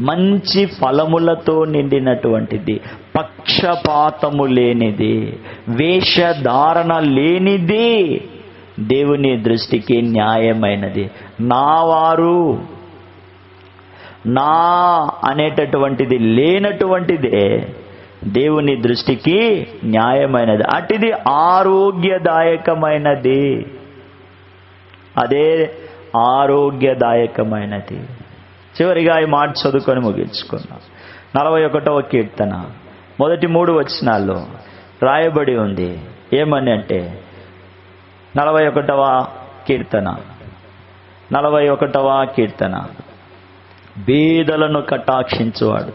మంచి ఫలములతో నిండినటువంటిది, పక్షపాతము లేనిది, వేషధారణ లేనిది, దేవుని దృష్టికి న్యాయమైనది. నావారు, నా అనేటటువంటిది లేనటువంటిదే దేవుని దృష్టికి న్యాయమైనది. అటిది ఆరోగ్యదాయకమైనది. అదే ఆరోగ్యదాయకమైనది. చివరిగా ఈ మాట చదువుకొని ముగించుకున్నాం. 41వ కీర్తన మొదటి 3 వచనాల్లో రాయబడి ఉంది. ఏమని అంటే 41వ కీర్తన, బీదలను కటాక్షించువాడు,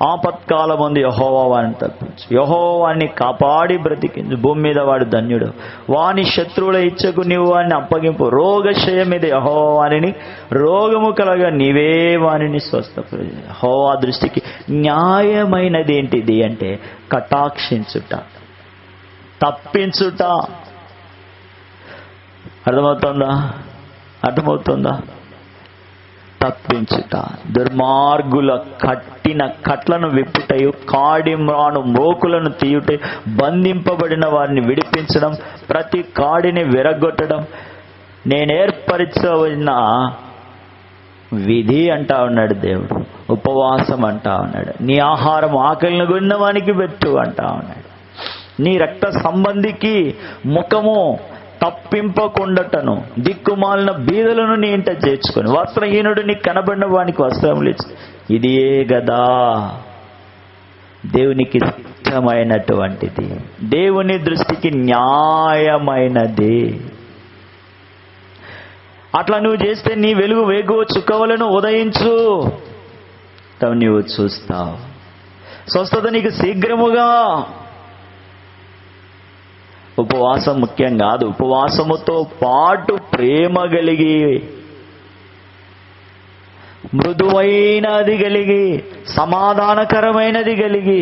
ఆపత్కాలమందు యెహోవా వారిని తప్పించు, యెహోవా వారిని కాపాడి బ్రతికించు. భూమి మీద వాడు ధన్యుడు. వాని శత్రువుల ఇచ్చకు నీవు వారిని అప్పగింపు. రోగశయ మీద యెహోవా వారిని, రోగము కలగా నీవే వారిని స్వస్థపరి. యెహోవా దృష్టికి న్యాయమైనది ఏంటిది అంటే కటాక్షించుట, తప్పించుట. అర్థమవుతుందా? తప్పించుట, దుర్మార్గుల కట్టిన కట్లను విప్పుటయు, కాడిమ్రాను మోకులను తీయుటయు, బంధింపబడిన వారిని విడిపించడం, ప్రతి కాడిని విరగొట్టడం, నేను ఏర్పరచవలసిన విధి అంటా ఉన్నాడు దేవుడు. ఉపవాసం అంటా ఉన్నాడు. నీ ఆహారం ఆకలిని కొన్న వానికి పెట్టు అంటా ఉన్నాడు. నీ రక్త సంబంధికి ముఖము తప్పింపకుండటను, దిక్కుమాలిన బీదలను నీ ఇంట చేర్చుకొని, వస్త్రహీనుడు నీకు కనబడిన వానికి వస్త్రములు ఇచ్చు. ఇదియే గదా దేవునికి ఇష్టమైనటువంటిది, దేవుని దృష్టికి న్యాయమైనది. అట్లా నువ్వు చేస్తే నీ వెలుగు వేగు చుక్కవలను ఉదయించు, నీవు చూస్తావు. స్వస్థత నీకు శీఘ్రముగా. ఉపవాసం ముఖ్యం కాదు. ఉపవాసముతో పాటు ప్రేమ కలిగి, మృదువైనది కలిగి, సమాధానకరమైనది కలిగి,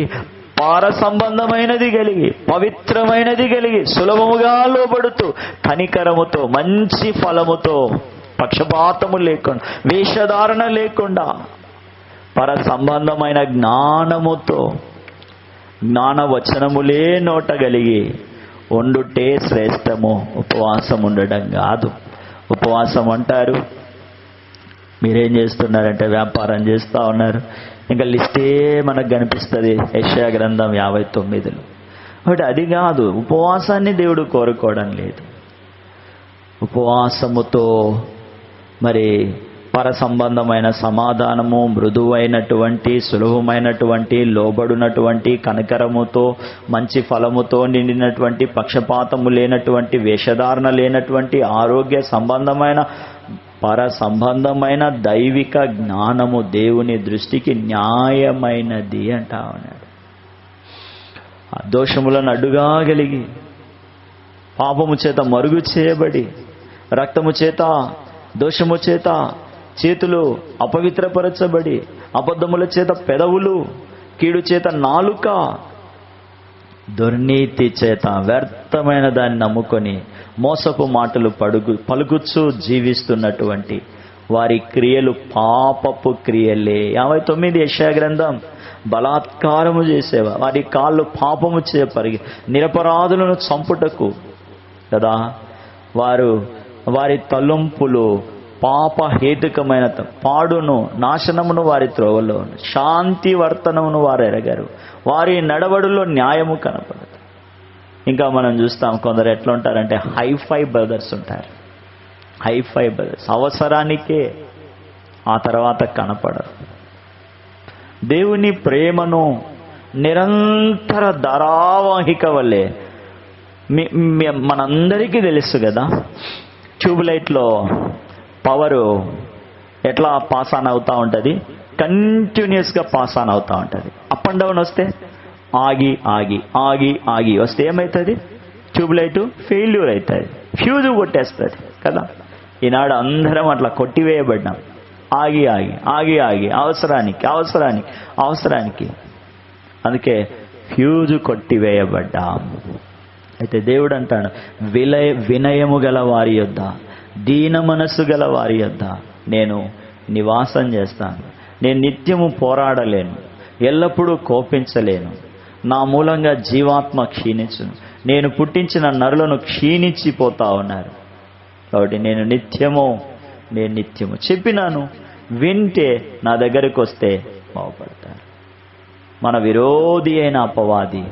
పార సంబంధమైనది కలిగి, పవిత్రమైనది కలిగి, సులభముగా లోబడుతూ, కనికరముతో, మంచి ఫలముతో, పక్షపాతము లేకుండా, వేషధారణ లేకుండా, పర సంబంధమైన జ్ఞానముతో, జ్ఞానవచనములే నోట కలిగి ఉండుటే శ్రేష్టము. ఉపవాసం ఉండడం కాదు. ఉపవాసం అంటారు, మీరేం చేస్తున్నారంటే వ్యాపారం చేస్తూ ఉన్నారు. ఇంకా లిస్టే మనకు కనిపిస్తుంది యెషయా గ్రంథం 59లో. కాబట్టి అది కాదు, ఉపవాసాన్ని దేవుడు కోరుకోవడం లేదు. ఉపవాసముతో మరి పర సంబంధమైన సమాధానము, మృదువైనటువంటి, సులభమైనటువంటి, లోబడినటువంటి, కనికరముతో, మంచి ఫలముతో నిండినటువంటి, పక్షపాతము లేనటువంటి, వేషధారణ లేనటువంటి, ఆరోగ్య సంబంధమైన, పర సంబంధమైన దైవిక జ్ఞానము దేవుని దృష్టికి న్యాయమైనది అంటా ఉన్నాడు. దోషములను అడ్డుగా కలిగి, పాపము చేత మరుగు చేయబడి, రక్తము చేత, దోషము చేత చేతులు అపవిత్రపరచబడి, అబద్ధముల చేత పెదవులు, కీడు చేత నాలుక, దుర్నీతి చేత వ్యర్థమైన దాన్ని నమ్ముకొని మోసపు మాటలు పలుకుచూ జీవిస్తున్నటువంటి వారి క్రియలు పాపపు క్రియలే. 59 యెషయా గ్రంథం. బలాత్కారము చేసేవా, వారి కాళ్ళు పాపము చేపరిగి, నిరపరాధులను చంపుటకు కదా, వారి తలంపులు పాప హేతుకమైన పాడును, నాశనమును వారి త్రోవలో, శాంతి వర్తనమును వారు ఎరగరు, వారి నడవడులో న్యాయము కనపడదు. ఇంకా మనం చూస్తాం కొందరు ఎట్లా ఉంటారంటే హైఫై బ్రదర్స్ ఉంటారు. హైఫై బ్రదర్స్, అవసరానికే, ఆ తర్వాత కనపడరు. దేవుని ప్రేమను నిరంతర ధారావాహిక వల్లే మనందరికీ తెలుసు కదా, ట్యూబ్లైట్లో పవరు ఎట్లా పాస్ ఆన్ అవుతూ ఉంటుంది, కంటిన్యూస్గా పాస్ ఆన్ అవుతూ ఉంటుంది. అప్ అండ్ డౌన్ వస్తే ఆగి ఆగి ఆగి ఆగి వస్తే ఏమవుతుంది, ట్యూబ్లైట్ ఫెయిల్యూర్ అవుతుంది, ఫ్యూజ్ కొట్టేస్తుంది కదా. ఈనాడు అందరం అట్లా కొట్టివేయబడ్డాం, ఆగి ఆగి ఆగి ఆగి అవసరానికి అవసరానికి అవసరానికి, అందుకే ఫ్యూజు కొట్టివేయబడ్డాం. అయితే దేవుడు అంటాడు, వినయము గల వారి యొద్ద, దీన మనస్సు గల వారి యొద్ద నేను నివాసం చేస్తాను. నేను నిత్యము పోరాడలేను, ఎల్లప్పుడూ కోపించలేను, నా మూలంగా జీవాత్మ క్షీణించును. నేను పుట్టించిన నరులను క్షీణించిపోతా ఉన్నారు, కాబట్టి నేను నిత్యము చెప్పినాను, వింటే నా దగ్గరికి వస్తే బాగుపడతారు. మన విరోధి అయిన అపవాది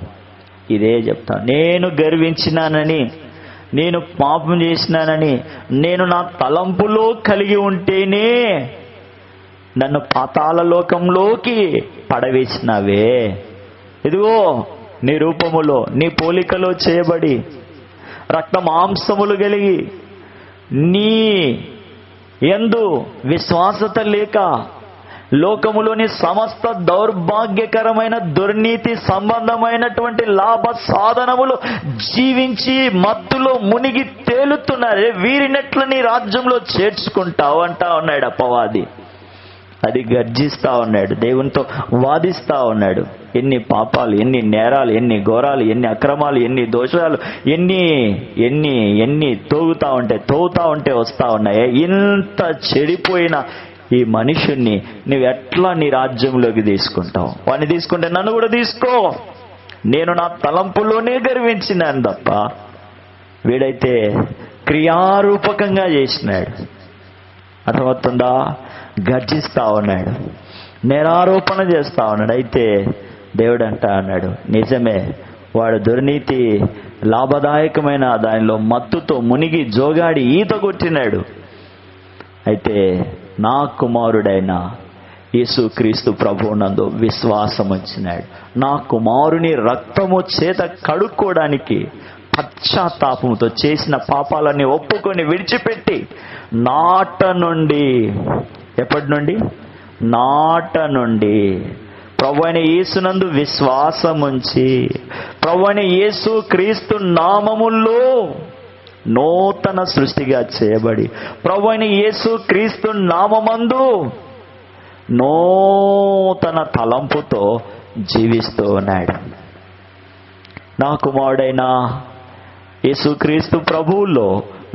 ఇదే చెప్తాను, నేను గర్వించినానని, నేను పాపం చేసినానని, నేను నా తలంపులో కలిగి ఉంటేనే నన్ను పాతాళ లోకంలోకి పడవేసినావే. ఇదిగో నీ రూపములో నీ పోలికలో చేయబడి రక్త మాంసములు కలిగి నీ యందు విశ్వాసత లేక లోకములోని సమస్త దౌర్భాగ్యకరమైన దుర్నీతి సంబంధమైనటువంటి లాభ సాధనములు జీవించి మత్తులో మునిగి తేలుతున్నారే, వీరినెట్ల నీ రాజ్యంలో చేర్చుకుంటావు అంటా ఉన్నాడు అపవాది. అది గర్జిస్తా ఉన్నాడు, దేవునితో వాదిస్తా ఉన్నాడు. ఎన్ని పాపాలు, ఎన్ని నేరాలు, ఎన్ని ఘోరాలు, ఎన్ని అక్రమాలు, ఎన్ని దోషాలు, ఎన్ని ఎన్ని ఎన్ని తోగుతా ఉంటే వస్తా ఉన్నాయి. ఇంత చెడిపోయిన ఈ మనుషుణ్ణి నువ్వు ఎట్లా నీ రాజ్యంలోకి తీసుకుంటావు? వాడిని తీసుకుంటే నన్ను కూడా తీసుకో, నేను నా తలంపులోనే గర్వించినాను తప్ప, వీడైతే క్రియారూపకంగా చేసినాడు. అర్థమవుతుందా? గర్జిస్తా ఉన్నాడు, నేరారోపణ చేస్తా ఉన్నాడు. అయితే దేవుడు అంటా అన్నాడు, నిజమే, వాడు దుర్నీతి లాభదాయకమైన దానిలో మత్తుతో మునిగి జోగాడి ఈత కొట్టినాడు. అయితే నా కుమారుడైన యేసుక్రీస్తు ప్రభువునందు విశ్వాసం ఉంచినాడు. నా కుమారుని రక్తము చేత కడుక్కోవడానికి పశ్చాత్తాపంతో చేసిన పాపాలన్నీ ఒప్పుకొని విడిచిపెట్టి నాట నుండి, ఎప్పటి నుండి? నాట నుండి ప్రభువైన యేసునందు విశ్వాసం ఉంచి ప్రభువైన యేసు క్రీస్తు నామములో నూతన సృష్టిగా చేయబడి ప్రభువైన యేసు క్రీస్తు నామమందు నూతన తలంపుతో జీవిస్తూ ఉన్నాడు. నా కుమారుడైన యేసుక్రీస్తు ప్రభువులో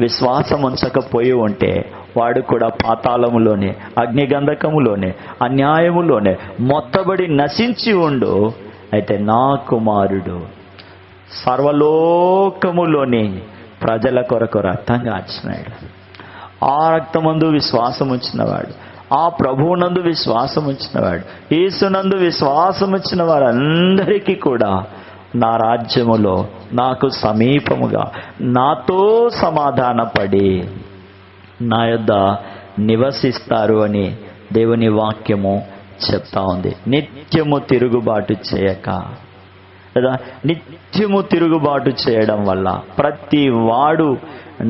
విశ్వాసం ఉంచకపోయి ఉంటే వాడు కూడా పాతాళములోనే, అగ్నిగంధకములోనే, అన్యాయములోనే మొత్తబడి నశించి ఉండు. అయితే నా కుమారుడు సర్వలోకములోని ప్రజల కొరకు రక్తం కార్చినాడు. ఆ రక్తమందు విశ్వాసం ఉంచినవాడు, ఆ ప్రభువునందు విశ్వాసం ఉంచినవాడు, యేసునందు విశ్వాసం ఉంచిన వారందరికీ కూడా నా రాజ్యములో నాకు సమీపముగా నాతో సమాధానపడి నా యొద్ద నివసిస్తారు అని దేవుని వాక్యము చెప్తా ఉంది. నిత్యము తిరుగుబాటు చేయక, లేదా నిత్యము తిరుగుబాటు చేయడం వల్ల ప్రతి వాడు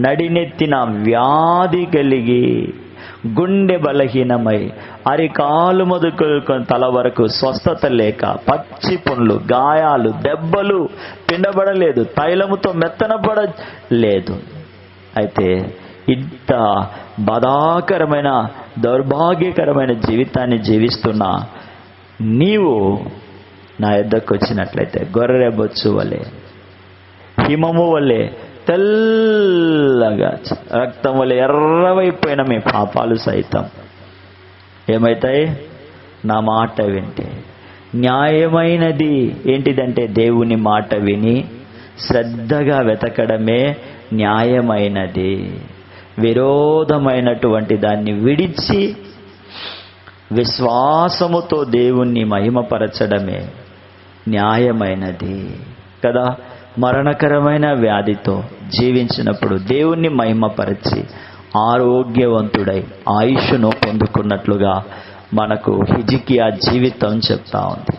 నడినెత్తిన వ్యాధి కలిగి, గుండె బలహీనమై, అరికాలు మొదలుకొని తల వరకు స్వస్థత లేక, పచ్చి పుండ్లు, గాయాలు, దెబ్బలు, పిండబడలేదు, తైలముతో మెత్తనపడలేదు. అయితే ఇంత బాధాకరమైన దౌర్భాగ్యకరమైన జీవితాన్ని జీవిస్తున్నా నీవు నా యొద్దకు వచ్చినట్లయితే గొర్రె బొచ్చు వలె, హిమము వలె తెల్లగా, రక్తం వలె ఎర్రవైపోయిన మీ పాపాలు సైతం ఏమవుతాయి? నా మాట వింటే. న్యాయమైనది ఏంటిదంటే దేవుని మాట విని శ్రద్ధగా వెతకడమే న్యాయమైనది. విరోధమైనటువంటి దాన్ని విడిచి విశ్వాసముతో దేవుణ్ణి మహిమపరచడమే న్యాయమైనది కదా. మరణకరమైన వ్యాధితో జీవించినప్పుడు దేవుణ్ణి మహిమపరిచి ఆరోగ్యవంతుడై ఆయుష్ను పొందుకున్నట్లుగా మనకు హిజ్కియా జీవితం చెప్తా ఉంది.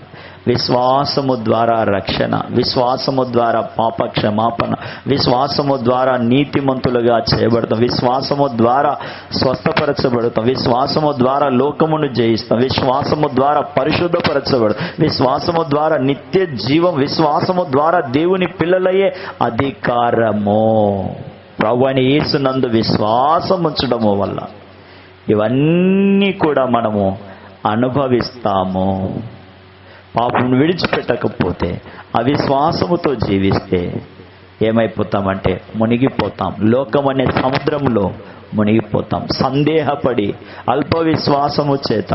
విశ్వాసము ద్వారా రక్షణ, విశ్వాసము ద్వారా పాప క్షమాపణ, విశ్వాసము ద్వారా నీతిమంతులుగా చేయబడతాం, విశ్వాసము ద్వారా స్వస్థపరచబడతాం, విశ్వాసము ద్వారా లోకమును జయిస్తాం, విశ్వాసము ద్వారా పరిశుద్ధపరచబడతాం, విశ్వాసము ద్వారా నిత్య జీవం, విశ్వాసము ద్వారా దేవుని పిల్లలయ్యే అధికారము. ప్రభువైన యేసునందు విశ్వాసం ఉంచడము వల్ల ఇవన్నీ కూడా మనము అనుభవిస్తాము. పాపం విడిచిపెట్టకపోతే, అవిశ్వాసముతో జీవిస్తే ఏమైపోతామంటే మునిగిపోతాం. లోకం అనే సముద్రంలో మునిగిపోతాం. సందేహపడి అల్ప విశ్వాసము చేత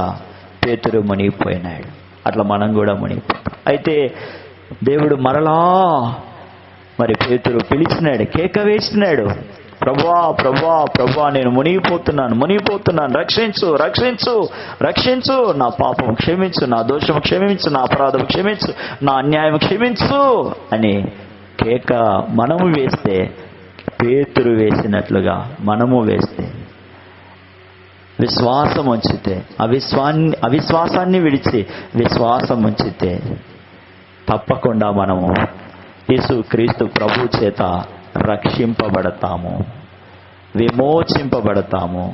పేతురు మునిగిపోయినాడు. అట్లా మనం కూడా మునిగిపోతాం. అయితే దేవుడు మరలా మరి పేతురు పిలిచినాడు, కేక వేసినాడు, ప్రభువా ప్రభువా ప్రభువా, నేను మునిగిపోతున్నాను, రక్షించు రక్షించు రక్షించు, నా పాపం క్షమించు, నా దోషం క్షమించు, నా అపరాధం క్షమించు, నా అన్యాయం క్షమించు అని కేక మనము వేస్తే, పేతురు వేసినట్లుగా మనము వేస్తే, విశ్వాసం ఉంచితే, అవిశ్వాసాన్ని విడిచి విశ్వాసం ఉంచితే తప్పకుండా మనము యేసు క్రీస్తు ప్రభు చేత రక్షింపబడతాము, విమోచింపబడతాము,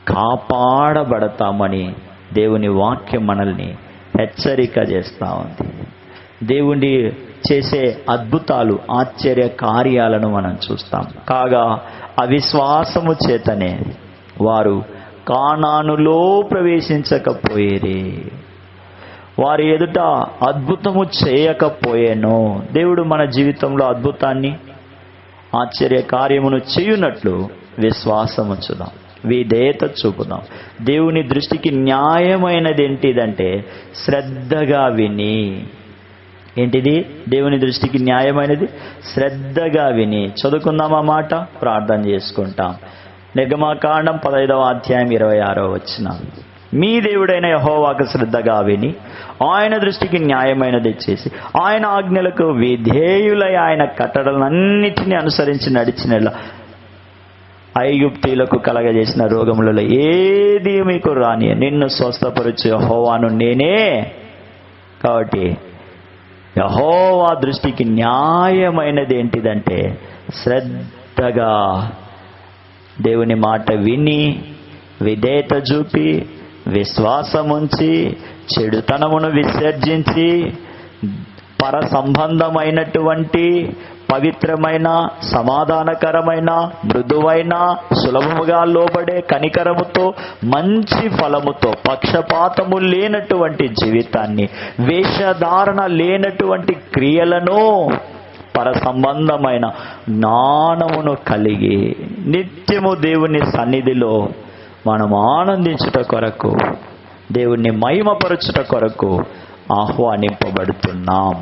కాపాడబడతామని దేవుని వాక్యం మనల్ని హెచ్చరిక చేస్తూ ఉంది. దేవుని చేసే అద్భుతాలు, ఆశ్చర్య కార్యాలను మనం చూస్తాం. కాగా అవిశ్వాసము చేతనే వారు కానానులో ప్రవేశించకపోయేరే, వారి ఎదుట అద్భుతము చేయకపోయేను. దేవుడు మన జీవితంలో అద్భుతాన్ని, ఆశ్చర్య కార్యమును చేయునట్లు విశ్వాసము చూద్దాం, విధేయత చూపుదాం. దేవుని దృష్టికి న్యాయమైనది ఏంటిదంటే శ్రద్ధగా విని. ఏంటిది దేవుని దృష్టికి న్యాయమైనది? శ్రద్ధగా విని. చదువుకుందాం ఆ మాట, ప్రార్థన చేసుకుంటాం. నిర్గమకాండం 15వ అధ్యాయం 26వ వచనం. మీ దేవుడైన యెహోవాకు శ్రద్ధగా విని ఆయన దృష్టికి న్యాయమైనది చేసి ఆయన ఆజ్ఞలకు విధేయులై ఆయన కట్టడలన్నిటినీ అనుసరించి నడిచినలా ఐగుప్తీయులకు కలగజేసిన రోగములలో ఏది మీకు రాని, నిన్ను స్వస్థపరచు యెహోవాను నేనే. కాబట్టి యెహోవా దృష్టికి న్యాయమైనది ఏంటిదంటే శ్రద్ధగా దేవుని మాట విని, విధేయత చూపి, విశ్వాసముంచి, చెడుతనమును విసర్జించి, పర సంబంధమైనటువంటి పవిత్రమైన, సమాధానకరమైన, మృదువైన, సులభముగా లోబడే కనికరముతో, మంచి ఫలముతో, పక్షపాతము లేనటువంటి జీవితాన్ని, వేషధారణ లేనటువంటి క్రియలను, పర సంబంధమైన జ్ఞానమును కలిగి నిత్యము దేవుని సన్నిధిలో మనం ఆనందించుట కొరకు, దేవుణ్ణి మహిమపరచుట కొరకు ఆహ్వానింపబడుతున్నాం.